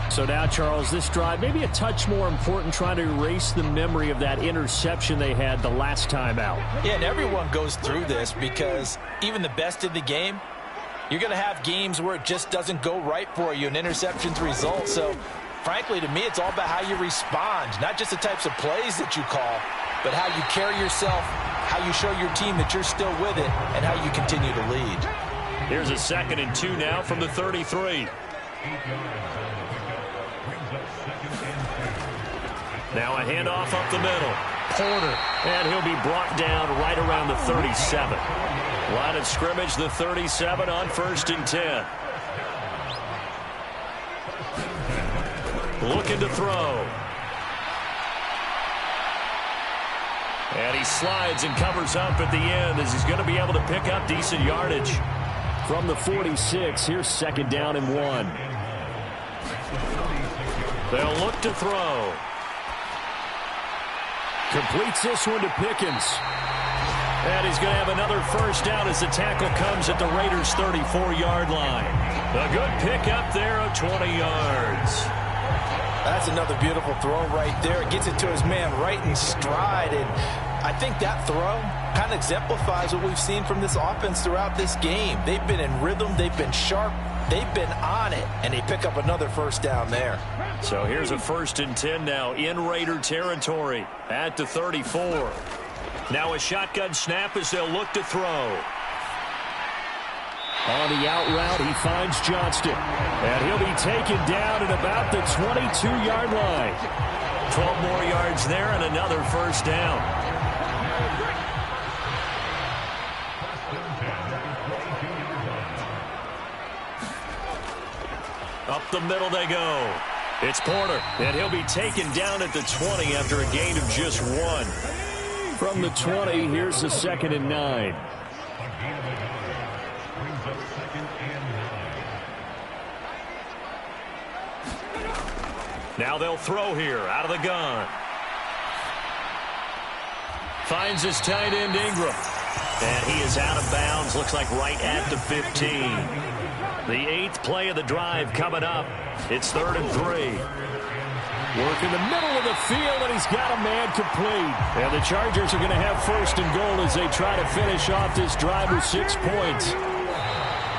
So now, Charles, this drive maybe a touch more important, trying to erase the memory of that interception they had the last time out. Yeah, and everyone goes through this because even the best in the game, you're going to have games where it just doesn't go right for you, and interceptions result. So, frankly, to me, it's all about how you respond, not just the types of plays that you call, but how you carry yourself, how you show your team that you're still with it, and how you continue to lead. Here's a 2nd and 2 now from the 33. Now a handoff up the middle. Porter. And he'll be brought down right around the 37. Line of scrimmage, the 37 on 1st and 10. Looking to throw. And he slides and covers up at the end as he's going to be able to pick up decent yardage. From the 46, here's 2nd down and 1. They'll look to throw. Completes this one to Pickens. And he's going to have another first down as the tackle comes at the Raiders' 34-yard line. A good pickup there of 20 yards. That's another beautiful throw right there. It gets it to his man right in stride. And I think that throw kind of exemplifies what we've seen from this offense throughout this game. They've been in rhythm. They've been sharp. They've been on it. And they pick up another first down there. So here's a 1st and 10 now in Raider territory at the 34. Now a shotgun snap as they'll look to throw. On the out route, he finds Johnston. And he'll be taken down at about the 22-yard line. 12 more yards there and another first down. Up the middle they go. It's Porter, and he'll be taken down at the 20 after a gain of just 1. From the 20, here's the 2nd and 9. Now they'll throw here out of the gun. Finds his tight end Ingram. And he is out of bounds, looks like right at the 15. The 8th play of the drive coming up. It's 3rd and 3. Work in the middle of the field, and he's got a man complete. And the Chargers are going to have 1st and goal as they try to finish off this drive with 6 points.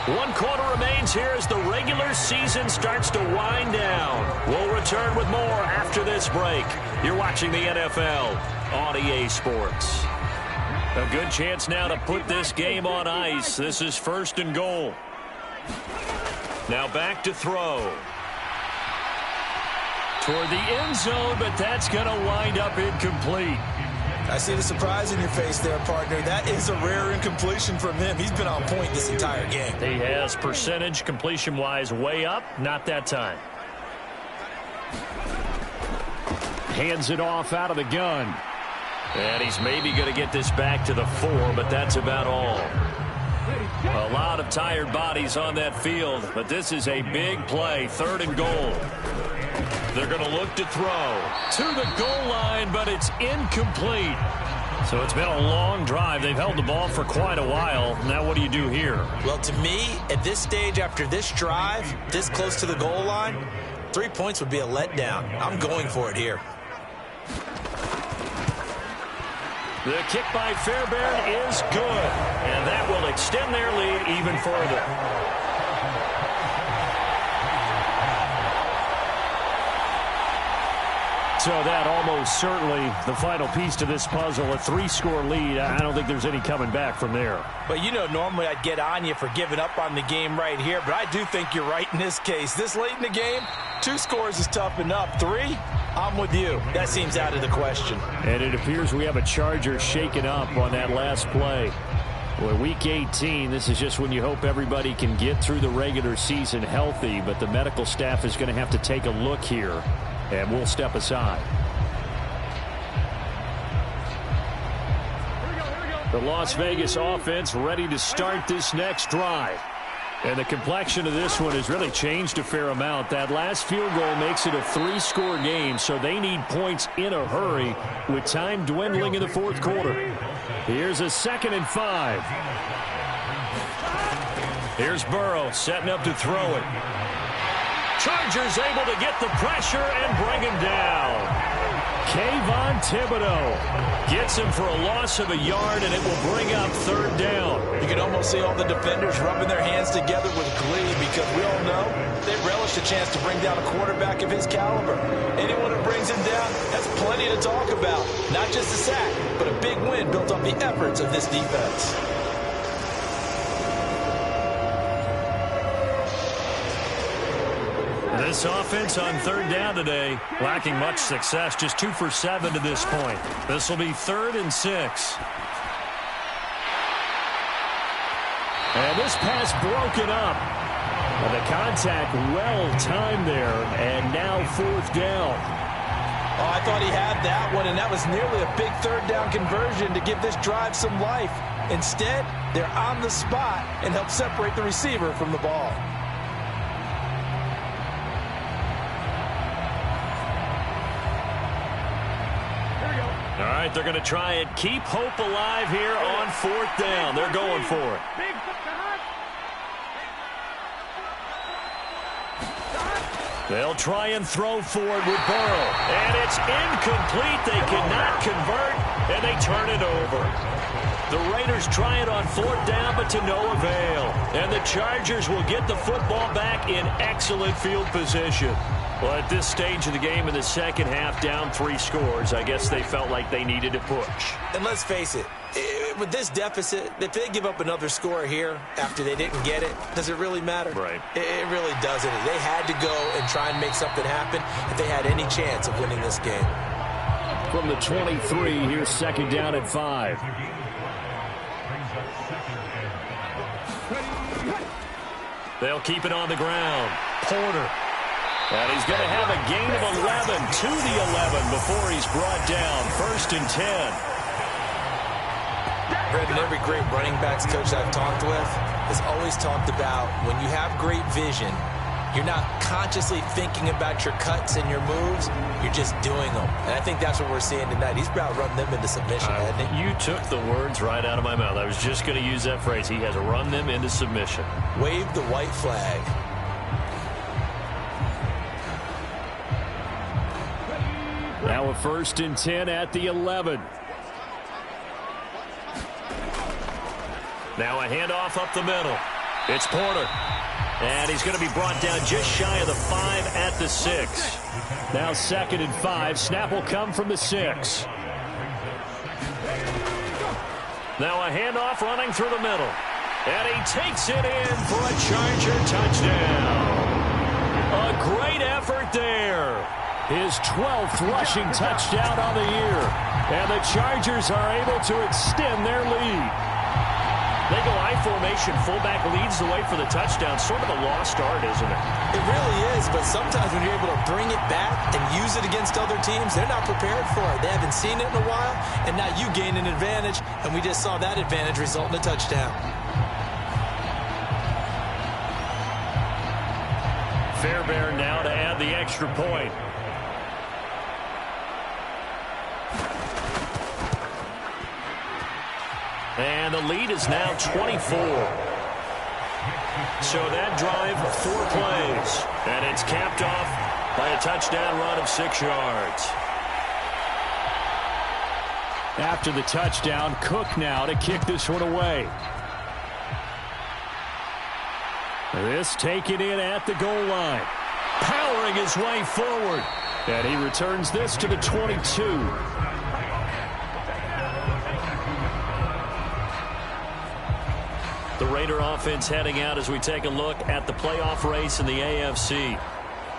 1 quarter remains here as the regular season starts to wind down. We'll return with more after this break. You're watching the NFL on EA Sports. A good chance now to put this game on ice. This is 1st and goal. Now back to throw. Toward the end zone, but that's going to wind up incomplete. I see the surprise in your face there, partner. That is a rare incompletion from him. He's been on point this entire game. He has percentage completion-wise way up. Not that time. Hands it off out of the gun. And he's maybe going to get this back to the 4, but that's about all. A lot of tired bodies on that field, but this is a big play. 3rd and goal. They're going to look to throw to the goal line, but it's incomplete. So it's been a long drive. They've held the ball for quite a while. Now what do you do here? Well, to me, at this stage, after this drive, this close to the goal line, 3 points would be a letdown. I'm going for it here. The kick by Fairbairn is good, and that will extend their lead even further. So that almost certainly the final piece to this puzzle, a 3-score lead. I don't think there's any coming back from there. But you know, normally I'd get on you for giving up on the game right here, but I do think you're right in this case. This late in the game, 2 scores is tough enough. 3, I'm with you. That seems out of the question. And it appears we have a Charger shaken up on that last play. Well, Week 18, this is just when you hope everybody can get through the regular season healthy, but the medical staff is going to have to take a look here. And we'll step aside. The Las Vegas offense ready to start this next drive. And the complexion of this one has really changed a fair amount. That last field goal makes it a 3-score game, so they need points in a hurry with time dwindling in the fourth quarter. Here's a 2nd and 5. Here's Burrow setting up to throw it. Chargers able to get the pressure and bring him down. Kayvon Thibodeau gets him for a loss of a yard, and it will bring up 3rd down. You can almost see all the defenders rubbing their hands together with glee because we all know they relish a chance to bring down a quarterback of his caliber. Anyone who brings him down has plenty to talk about. Not just a sack, but a big win built on the efforts of this defense. This offense on 3rd down today, lacking much success, just 2 for 7 to this point. This will be 3rd and 6. And this pass broken up. And the contact well timed there, and now 4th down. Oh, I thought he had that one, and that was nearly a big 3rd down conversion to give this drive some life. Instead, they're on the spot and help separate the receiver from the ball. All right, they're going to try and keep hope alive here on 4th down. They're going for it. They'll try and throw forward with Burrow. And it's incomplete. They cannot convert, and they turn it over. The Raiders try it on 4th down, but to no avail. And the Chargers will get the football back in excellent field position. Well, at this stage of the game in the second half, down 3 scores, I guess they felt like they needed to push. And let's face it, with this deficit, if they give up another score here after they didn't get it, does it really matter? Right. It really doesn't. They had to go and try and make something happen if they had any chance of winning this game. From the 23, here's 2nd down and 5. They'll keep it on the ground. Porter. And he's going to have a gain of 11 to the 11 before he's brought down. 1st and 10. Brendan, every great running backs coach I've talked with has always talked about when you have great vision, you're not consciously thinking about your cuts and your moves. You're just doing them. And I think that's what we're seeing tonight. He's about to run them into submission, hasn't he? You took the words right out of my mouth. I was just going to use that phrase. He has run them into submission. Wave the white flag. Now a 1st and 10 at the 11. Now a handoff up the middle. It's Porter. And he's going to be brought down just shy of the 5 at the 6. Now 2nd and 5. Snap will come from the 6. Now a handoff running through the middle. And he takes it in for a Charger touchdown. A great effort there. His 12th rushing touchdown on the year. And the Chargers are able to extend their lead. They go I formation. Fullback leads the way for the touchdown. Sort of a lost art, isn't it? It really is, but sometimes when you're able to bring it back and use it against other teams, they're not prepared for it. They haven't seen it in a while, and now you gain an advantage, and we just saw that advantage result in a touchdown. Fairbairn now to add the extra point. And the lead is now 24. So that drive, 4 plays. And it's capped off by a touchdown run of 6 yards. After the touchdown, Cook now to kick this one away. This taken in at the goal line. Powering his way forward. And he returns this to the 22. The Raider offense heading out as we take a look at the playoff race in the AFC.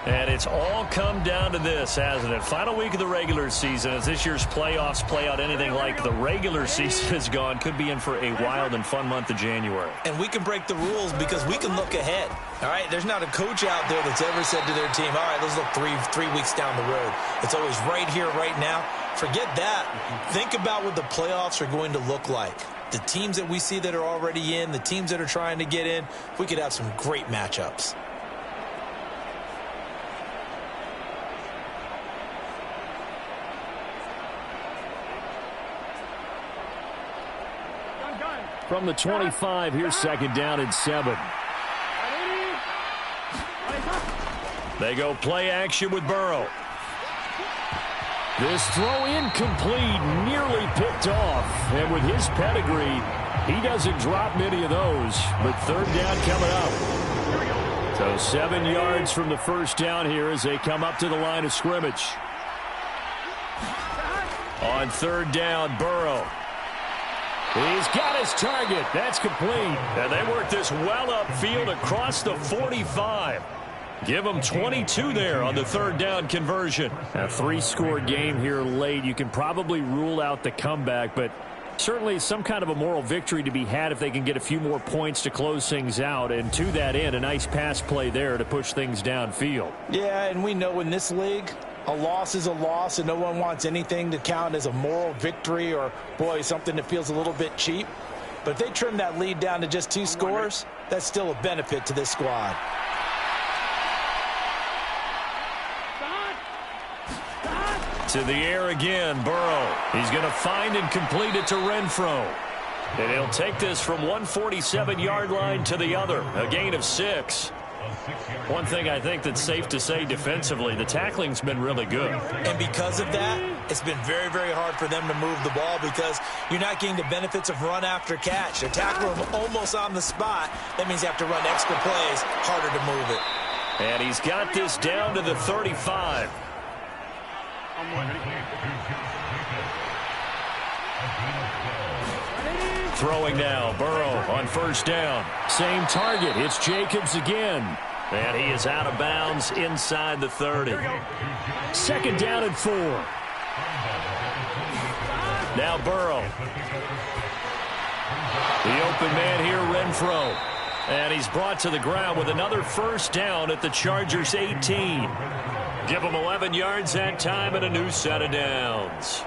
And it's all come down to this, hasn't it? Final week of the regular season. As this year's playoffs play out anything like the regular season has gone, could be in for a wild and fun month of January. And we can break the rules because we can look ahead. All right, there's not a coach out there that's ever said to their team, all right, let's look three weeks down the road. It's always right here, right now. Forget that. Think about what the playoffs are going to look like. The teams that we see that are already in, the teams that are trying to get in, we could have some great matchups. From the 25, here's second down and 7. They go play action with Burrow. This throw incomplete, nearly picked off. And with his pedigree, he doesn't drop many of those. But third down coming up. So 7 yards from the first down here as they come up to the line of scrimmage. On third down, Burrow. He's got his target. That's complete. And they work this well upfield across the 45. Give them 22 there on the third down conversion. A 3-score game here late. You can probably rule out the comeback, but certainly some kind of a moral victory to be had if they can get a few more points to close things out. And to that end, a nice pass play there to push things downfield. Yeah, and we know in this league, a loss is a loss, and no one wants anything to count as a moral victory or, boy, something that feels a little bit cheap. But if they trim that lead down to just 2 scores, that's still a benefit to this squad. To the air again, Burrow. He's going to find and complete it to Renfro. And he'll take this from 147-yard line to the other, a gain of 6. One thing I think that's safe to say defensively, the tackling's been really good. And because of that, it's been very, very hard for them to move the ball because you're not getting the benefits of run after catch. They're tackling them almost on the spot. That means you have to run extra plays, harder to move it. And he's got this down to the 35. Throwing now, Burrow on first down. Same target. It's Jacobs again. And he is out of bounds inside the 30. Second down and 4. Now Burrow. The open man here, Renfro. And he's brought to the ground with another first down at the Chargers' 18. Give them 11 yards that time and a new set of downs.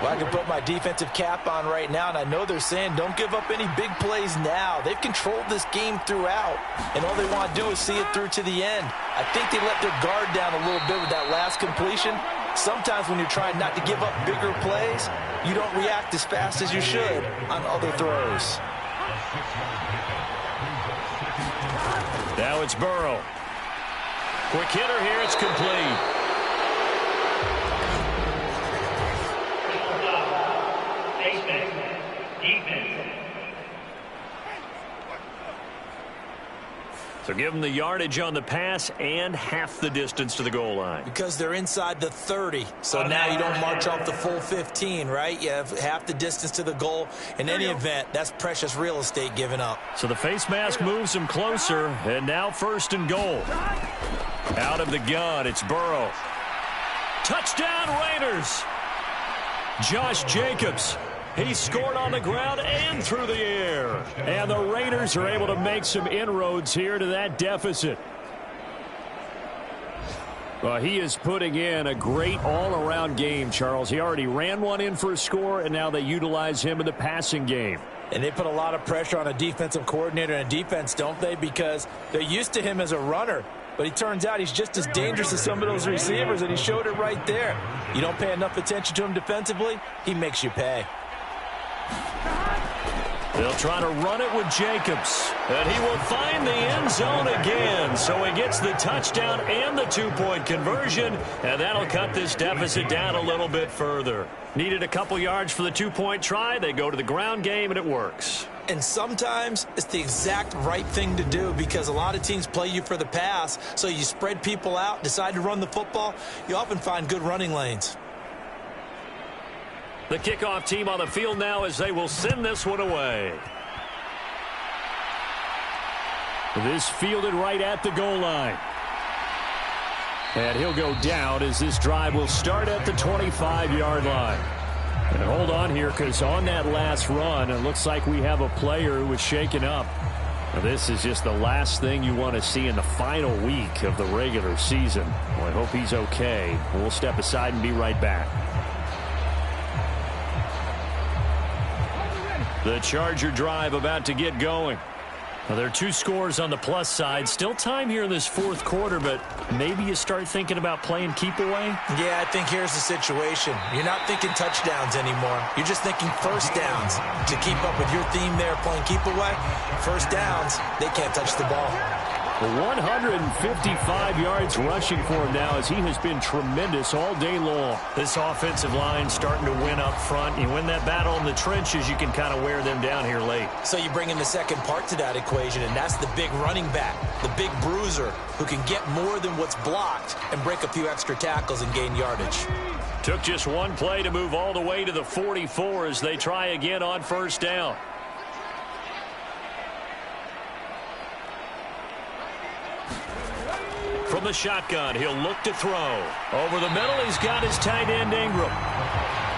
Well, I can put my defensive cap on right now, and I know they're saying don't give up any big plays now. They've controlled this game throughout, and all they want to do is see it through to the end. I think they let their guard down a little bit with that last completion. Sometimes when you're trying not to give up bigger plays, you don't react as fast as you should on other throws. Now it's Burrow. Quick hitter here, it's complete. So give them the yardage on the pass and half the distance to the goal line. Because they're inside the 30, so now you don't march off the full 15, right? You have half the distance to the goal. In any event, that's precious real estate given up. So the face mask moves him closer, and now first and goal. Out of the gun, it's Burrow. Touchdown, Raiders! Josh Jacobs. He scored on the ground and through the air. And the Raiders are able to make some inroads here to that deficit. Well, he is putting in a great all-around game, Charles. He already ran one in for a score, and now they utilize him in the passing game. And they put a lot of pressure on a defensive coordinator and a defense, don't they? Because they're used to him as a runner. But he turns out he's just as dangerous as some of those receivers, and he showed it right there. You don't pay enough attention to him defensively, he makes you pay. They'll try to run it with Jacobs. And he will find the end zone again. So he gets the touchdown and the 2-point conversion. And that'll cut this deficit down a little bit further. Needed a couple yards for the 2-point try. They go to the ground game, and it works. And sometimes it's the exact right thing to do because a lot of teams play you for the pass. So you spread people out, decide to run the football. You often find good running lanes. The kickoff team on the field now as they will send this one away. This fielded right at the goal line. And he'll go down as this drive will start at the 25-yard line. And hold on here because on that last run, it looks like we have a player who was shaken up. Now, this is just the last thing you want to see in the final week of the regular season. Well, I hope he's okay. We'll step aside and be right back. The Charger drive about to get going. Well, there are 2 scores on the plus side. Still time here in this fourth quarter, but maybe you start thinking about playing keep away? Yeah, I think here's the situation. You're not thinking touchdowns anymore. You're just thinking first downs. To keep up with your theme there, playing keep away, first downs, they can't touch the ball. 155 yards rushing for him now as he has been tremendous all day long. This offensive line starting to win up front. You win that battle in the trenches, you can kind of wear them down here late. So you bring in the second part to that equation, and that's the big running back, the big bruiser, who can get more than what's blocked and break a few extra tackles and gain yardage. Took just one play to move all the way to the 44 as they try again on first down. From the shotgun, he'll look to throw. Over the middle, he's got his tight end, Ingram.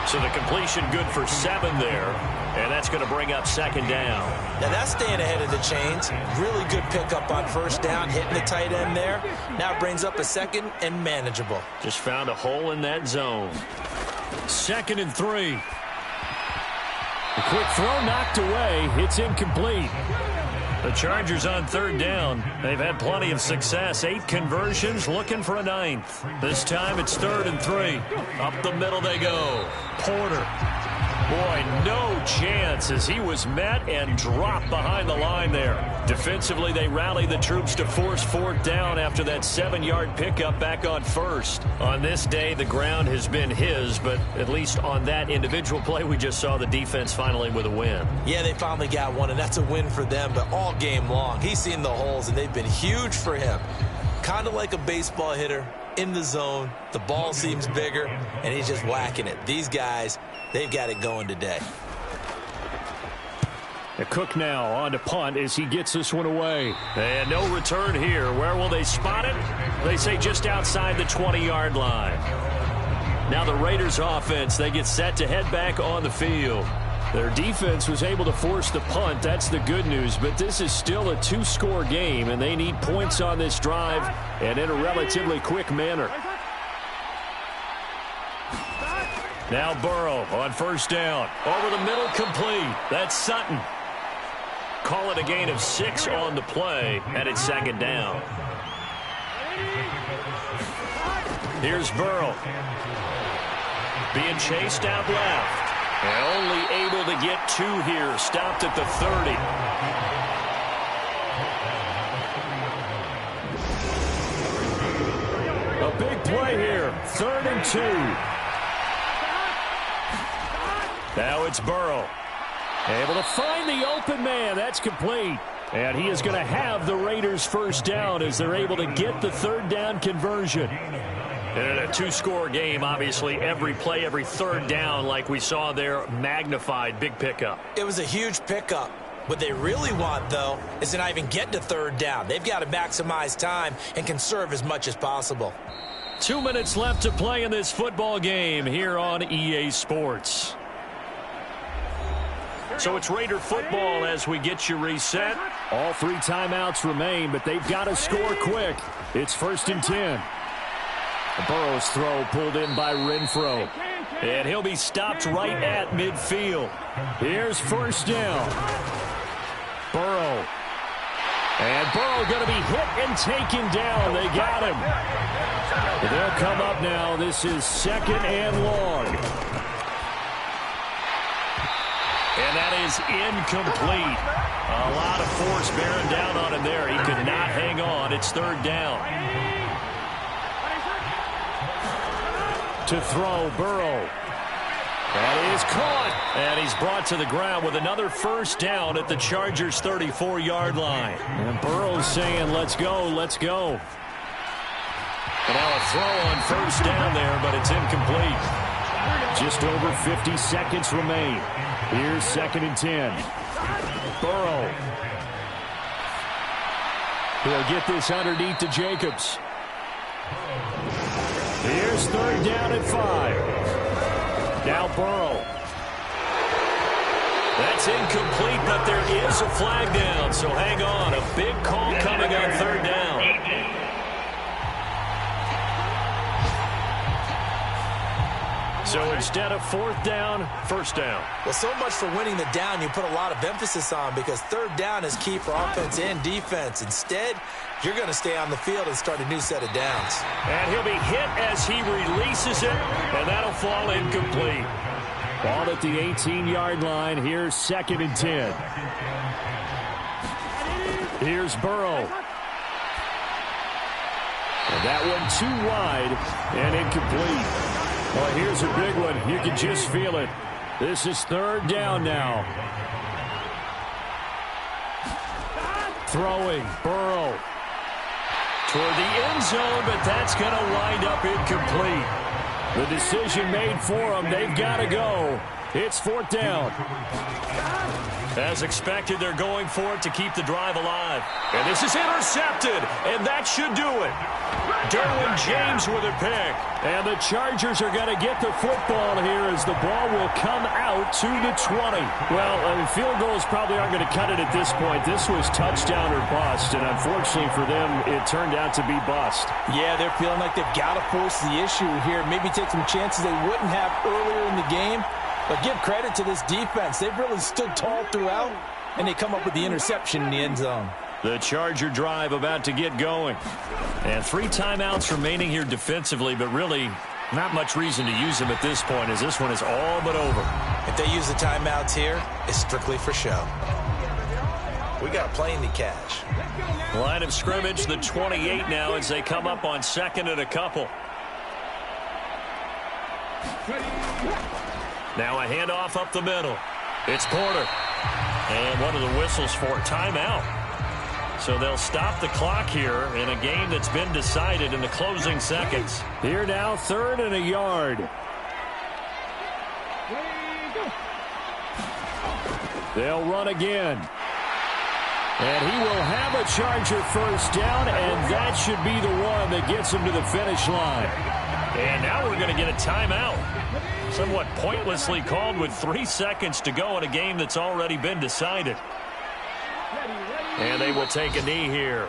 So the completion good for 7 there. And that's going to bring up second down. Now that's staying ahead of the chains. Really good pickup on first down, hitting the tight end there. Now it brings up a second and manageable. Just found a hole in that zone. 2nd and 3. A quick throw knocked away. It's incomplete. The Chargers on third down. They've had plenty of success. 8 conversions, looking for a 9th. This time it's 3rd and 3. Up the middle they go. Porter. Boy, no chance as he was met and dropped behind the line there. Defensively, they rally the troops to force 4th down after that 7-yard pickup back on first. On this day, the ground has been his, but at least on that individual play, we just saw the defense finally with a win. Yeah, they finally got one, and that's a win for them, but all game long, he's seen the holes, and they've been huge for him. Kind of like a baseball hitter in the zone. The ball seems bigger, and he's just whacking it. These guys, they've got it going today. The Cook now on to punt as he gets this one away. And no return here. Where will they spot it? They say just outside the 20-yard line. Now the Raiders offense, they get set to head back on the field. Their defense was able to force the punt. That's the good news. But this is still a 2-score game, and they need points on this drive and in a relatively quick manner. Now Burrow on first down. Over the middle, complete. That's Sutton. Call it a gain of 6 on the play, and it's 2nd down. Here's Burrow. Being chased out left. And only able to get 2 here. Stopped at the 30. A big play here. 3rd and 2. Now it's Burrow. Able to find the open man. That's complete. And he is going to have the Raiders first down as they're able to get the 3rd down conversion. And in a 2-score game, obviously, every play, every 3rd down, like we saw there, magnified. Big pickup. It was a huge pickup. What they really want, though, is to not even get to 3rd down. They've got to maximize time and conserve as much as possible. 2 minutes left to play in this football game here on EA Sports. So it's Raider football as we get you reset. All 3 timeouts remain, but they've got to score quick. It's 1st and 10. Burrow's throw pulled in by Renfro. And he'll be stopped right at midfield. Here's first down. Burrow. And Burrow going to be hit and taken down. They got him. They'll come up now. This is 2nd and long. And that is incomplete. A lot of force bearing down on him there. He could not hang on. It's third down. To throw, Burrow. That is caught. And he's brought to the ground with another first down at the Chargers' 34-yard line. And Burrow's saying, let's go, let's go. And now a throw on first down there, but it's incomplete. Just over 50 seconds remain. Here's 2nd and 10. Burrow. He'll get this underneath to Jacobs. Here's 3rd down at 5. Now Burrow. That's incomplete, but there is a flag down, so hang on. A big call coming on 3rd down. So instead of 4th down, 1st down. Well, so much for winning the down you put a lot of emphasis on, because 3rd down is key for offense and defense. Instead, you're going to stay on the field and start a new set of downs. And he'll be hit as he releases it, and that'll fall incomplete. Ball at the 18-yard line. Here's 2nd and 10. Here's Burrow. And that one too wide and incomplete. Well, here's a big one. You can just feel it. This is 3rd down now. Throwing, Burrow. Toward the end zone, but that's going to wind up incomplete. The decision made for them. They've got to go. It's 4th down. As expected, they're going for it to keep the drive alive. And this is intercepted, and that should do it. Derwin James with a pick. And the Chargers are going to get the football here as the ball will come out to the 20. Well, field goals probably aren't going to cut it at this point. This was touchdown or bust, and unfortunately for them, it turned out to be bust. Yeah, they're feeling like they've got to force the issue here. Maybe take some chances they wouldn't have earlier in the game. But give credit to this defense. They've really stood tall throughout, and they come up with the interception in the end zone. The Charger drive about to get going. And 3 timeouts remaining here defensively, but really not much reason to use them at this point, as this one is all but over. If they use the timeouts here, it's strictly for show. We got a plane to catch. Line of scrimmage, the 28 now, as they come up on 2nd and a couple. Now a handoff up the middle. It's Porter. And one of the whistles for timeout. So they'll stop the clock here in a game that's been decided in the closing seconds. Here now, 3rd and a yard. They'll run again. And he will have a Charger first down, and that should be the one that gets him to the finish line. And now we're going to get a timeout. Somewhat pointlessly called with 3 seconds to go in a game that's already been decided. And they will take a knee here.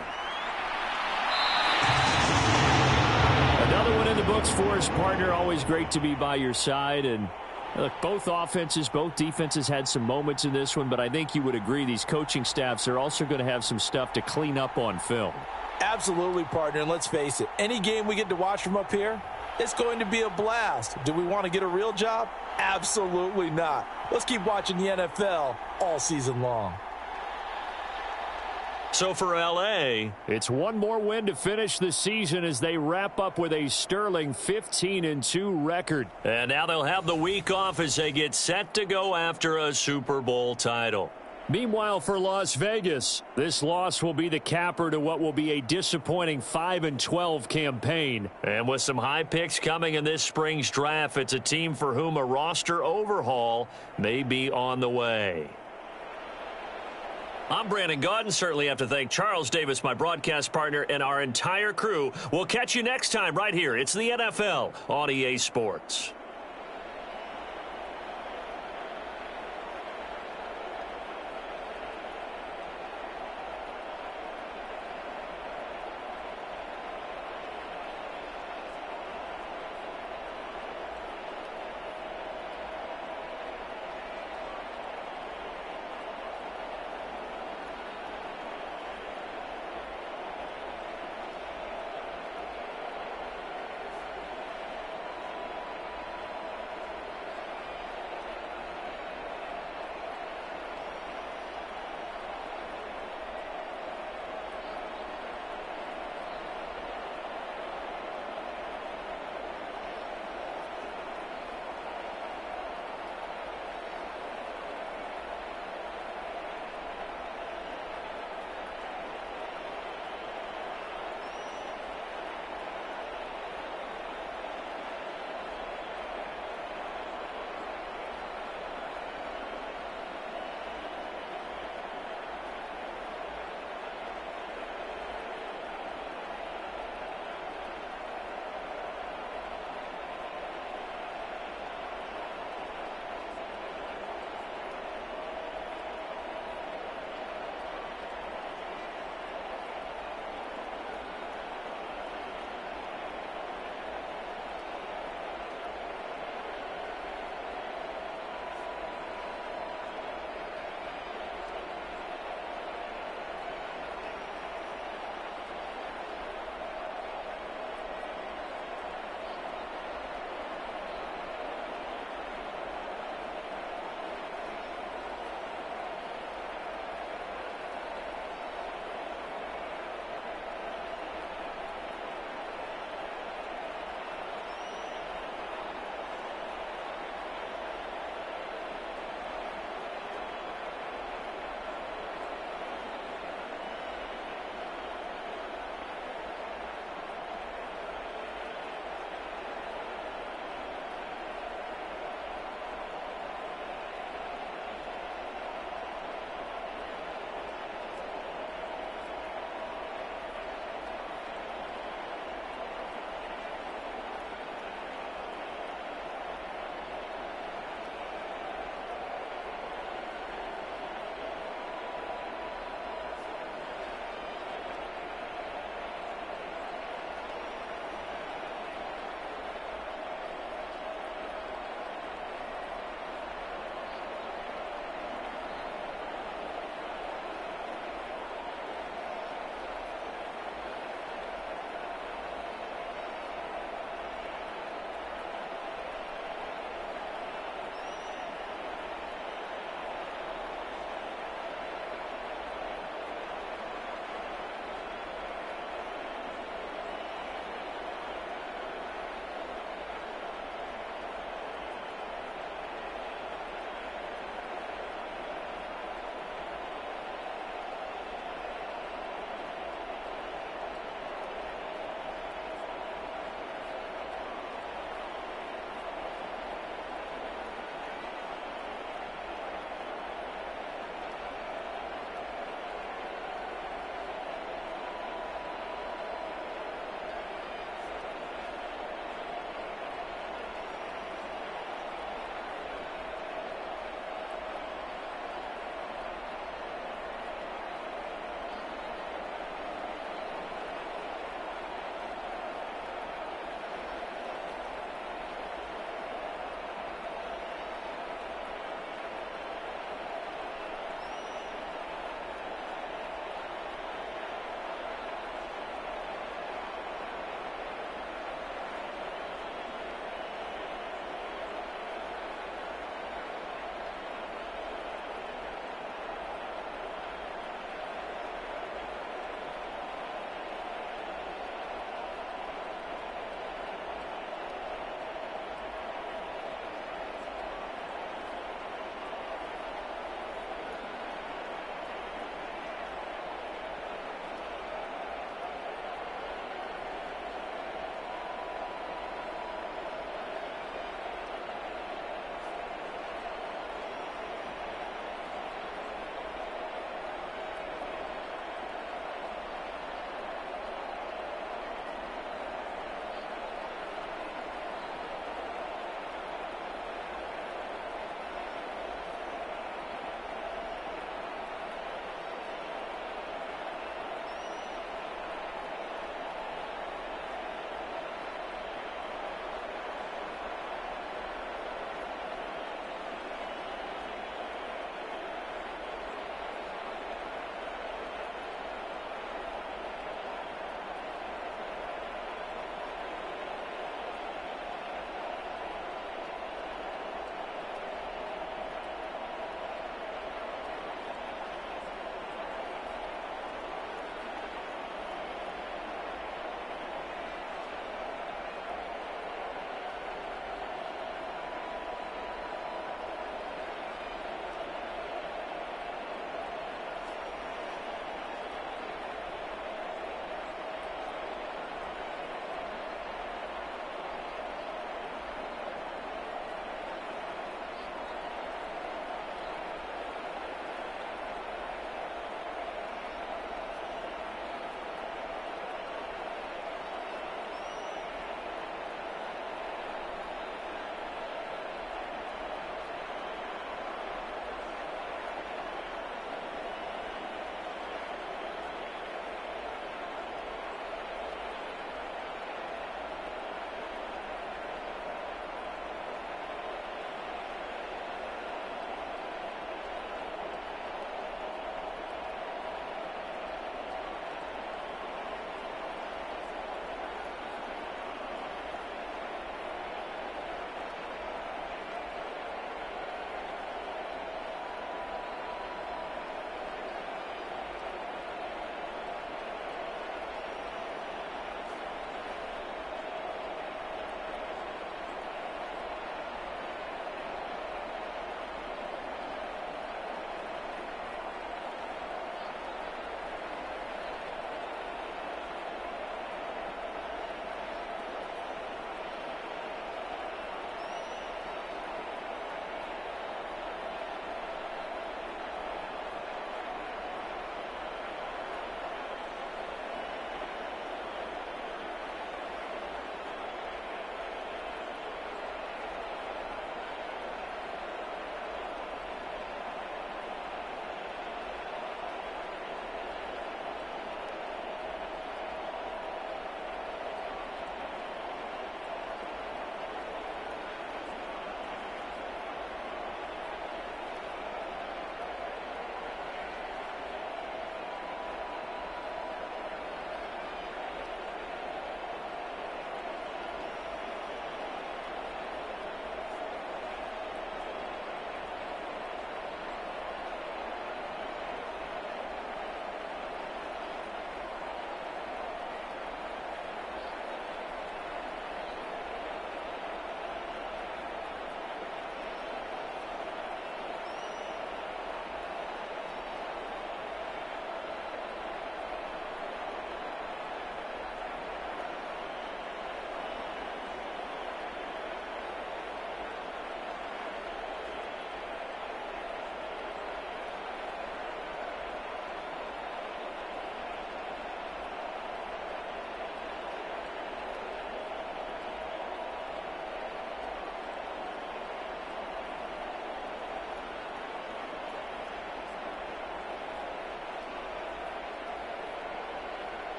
Another one in the books for his partner. Always great to be by your side. And look, both offenses, both defenses had some moments in this one, but I think you would agree these coaching staffs are also going to have some stuff to clean up on film. Absolutely, partner. And let's face it, any game we get to watch from up here, it's going to be a blast. Do we want to get a real job? Absolutely not. Let's keep watching the NFL all season long. So for L.A., it's one more win to finish the season as they wrap up with a sterling 15-2 record. And now they'll have the week off as they get set to go after a Super Bowl title. Meanwhile, for Las Vegas, this loss will be the capper to what will be a disappointing 5-12 campaign. And with some high picks coming in this spring's draft, it's a team for whom a roster overhaul may be on the way. I'm Brandon Gaudin. Certainly have to thank Charles Davis, my broadcast partner, and our entire crew. We'll catch you next time right here. It's the NFL on EA Sports.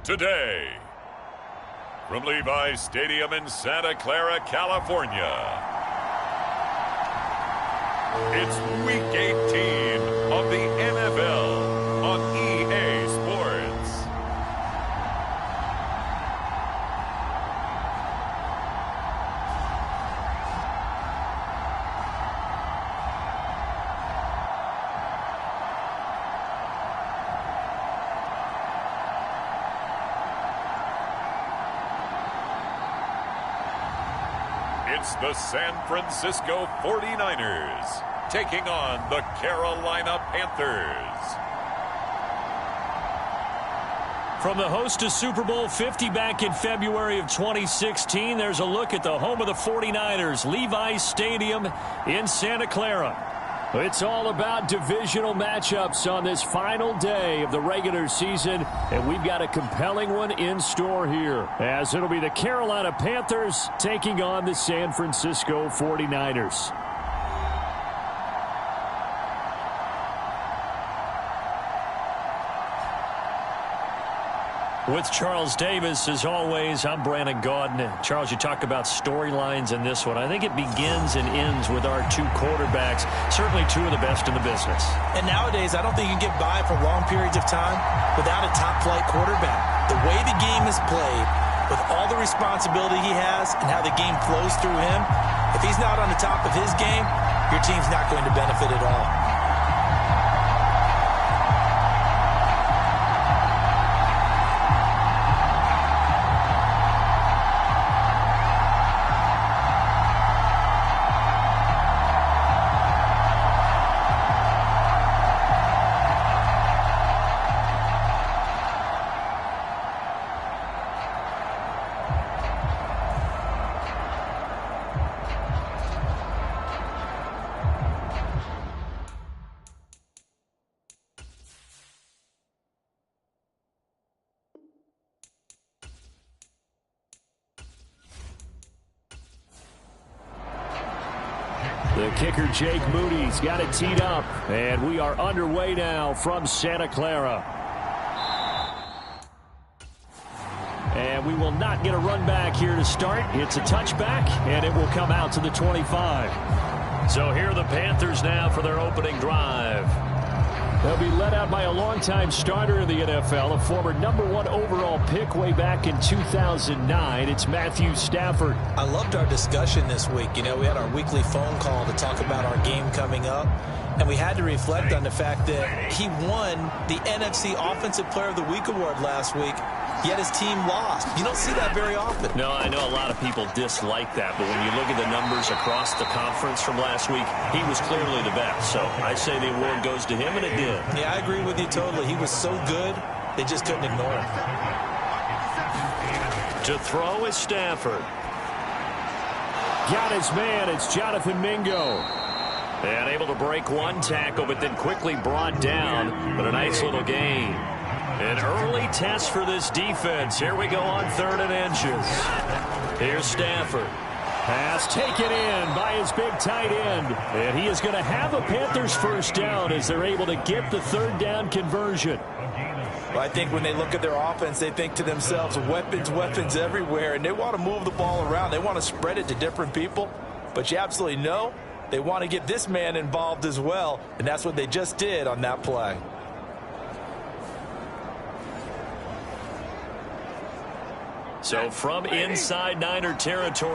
today. From Levi's Stadium in Santa Clara, California, it's Week 18 of the NFL on EA Sports. It's the San Francisco 49ers taking on the Carolina Panthers. From the host to Super Bowl 50 back in February of 2016, there's a look at the home of the 49ers, Levi's Stadium in Santa Clara. It's all about divisional matchups on this final day of the regular season, and we've got a compelling one in store here, as it'll be the Carolina Panthers taking on the San Francisco 49ers. With Charles Davis, as always, I'm Brandon Gaudin. Charles, you talk about storylines in this one. I think it begins and ends with our two quarterbacks, certainly two of the best in the business. And nowadays, I don't think you can get by for long periods of time without a top-flight quarterback. The way the game is played, with all the responsibility he has and how the game flows through him, if he's not on the top of his game, your team's not going to benefit at all. The kicker, Jake Moody's got it teed up, and we are underway now from Santa Clara. And we will not get a run back here to start. It's a touchback, and it will come out to the 25. So here are the Panthers now for their opening drive. They'll be led out by a longtime starter in the NFL, a former #1 overall pick way back in 2009. It's Matthew Stafford. I loved our discussion this week. You know, we had our weekly phone call to talk about our game coming up, and we had to reflect on the fact that he won the NFC Offensive Player of the Week award last week, yet his team lost. You don't see that very often. No, I know a lot of people dislike that, but when you look at the numbers across the conference from last week, he was clearly the best. So I say the award goes to him, and it did. Yeah, I agree with you totally. He was so good, they just couldn't ignore him. To throw is Stafford. Got his man. It's Jonathan Mingo. And able to break one tackle, but then quickly brought down. But a nice little gain. An early test for this defense. Here we go on 3rd and inches. Here's Stafford. Pass taken in by his big tight end. And he is going to have a Panthers first down as they're able to get the 3rd down conversion. Well, I think when they look at their offense, they think to themselves, weapons, weapons everywhere, and they want to move the ball around. They want to spread it to different people. But you absolutely know they want to get this man involved as well, and that's what they just did on that play. So from inside Niner territory.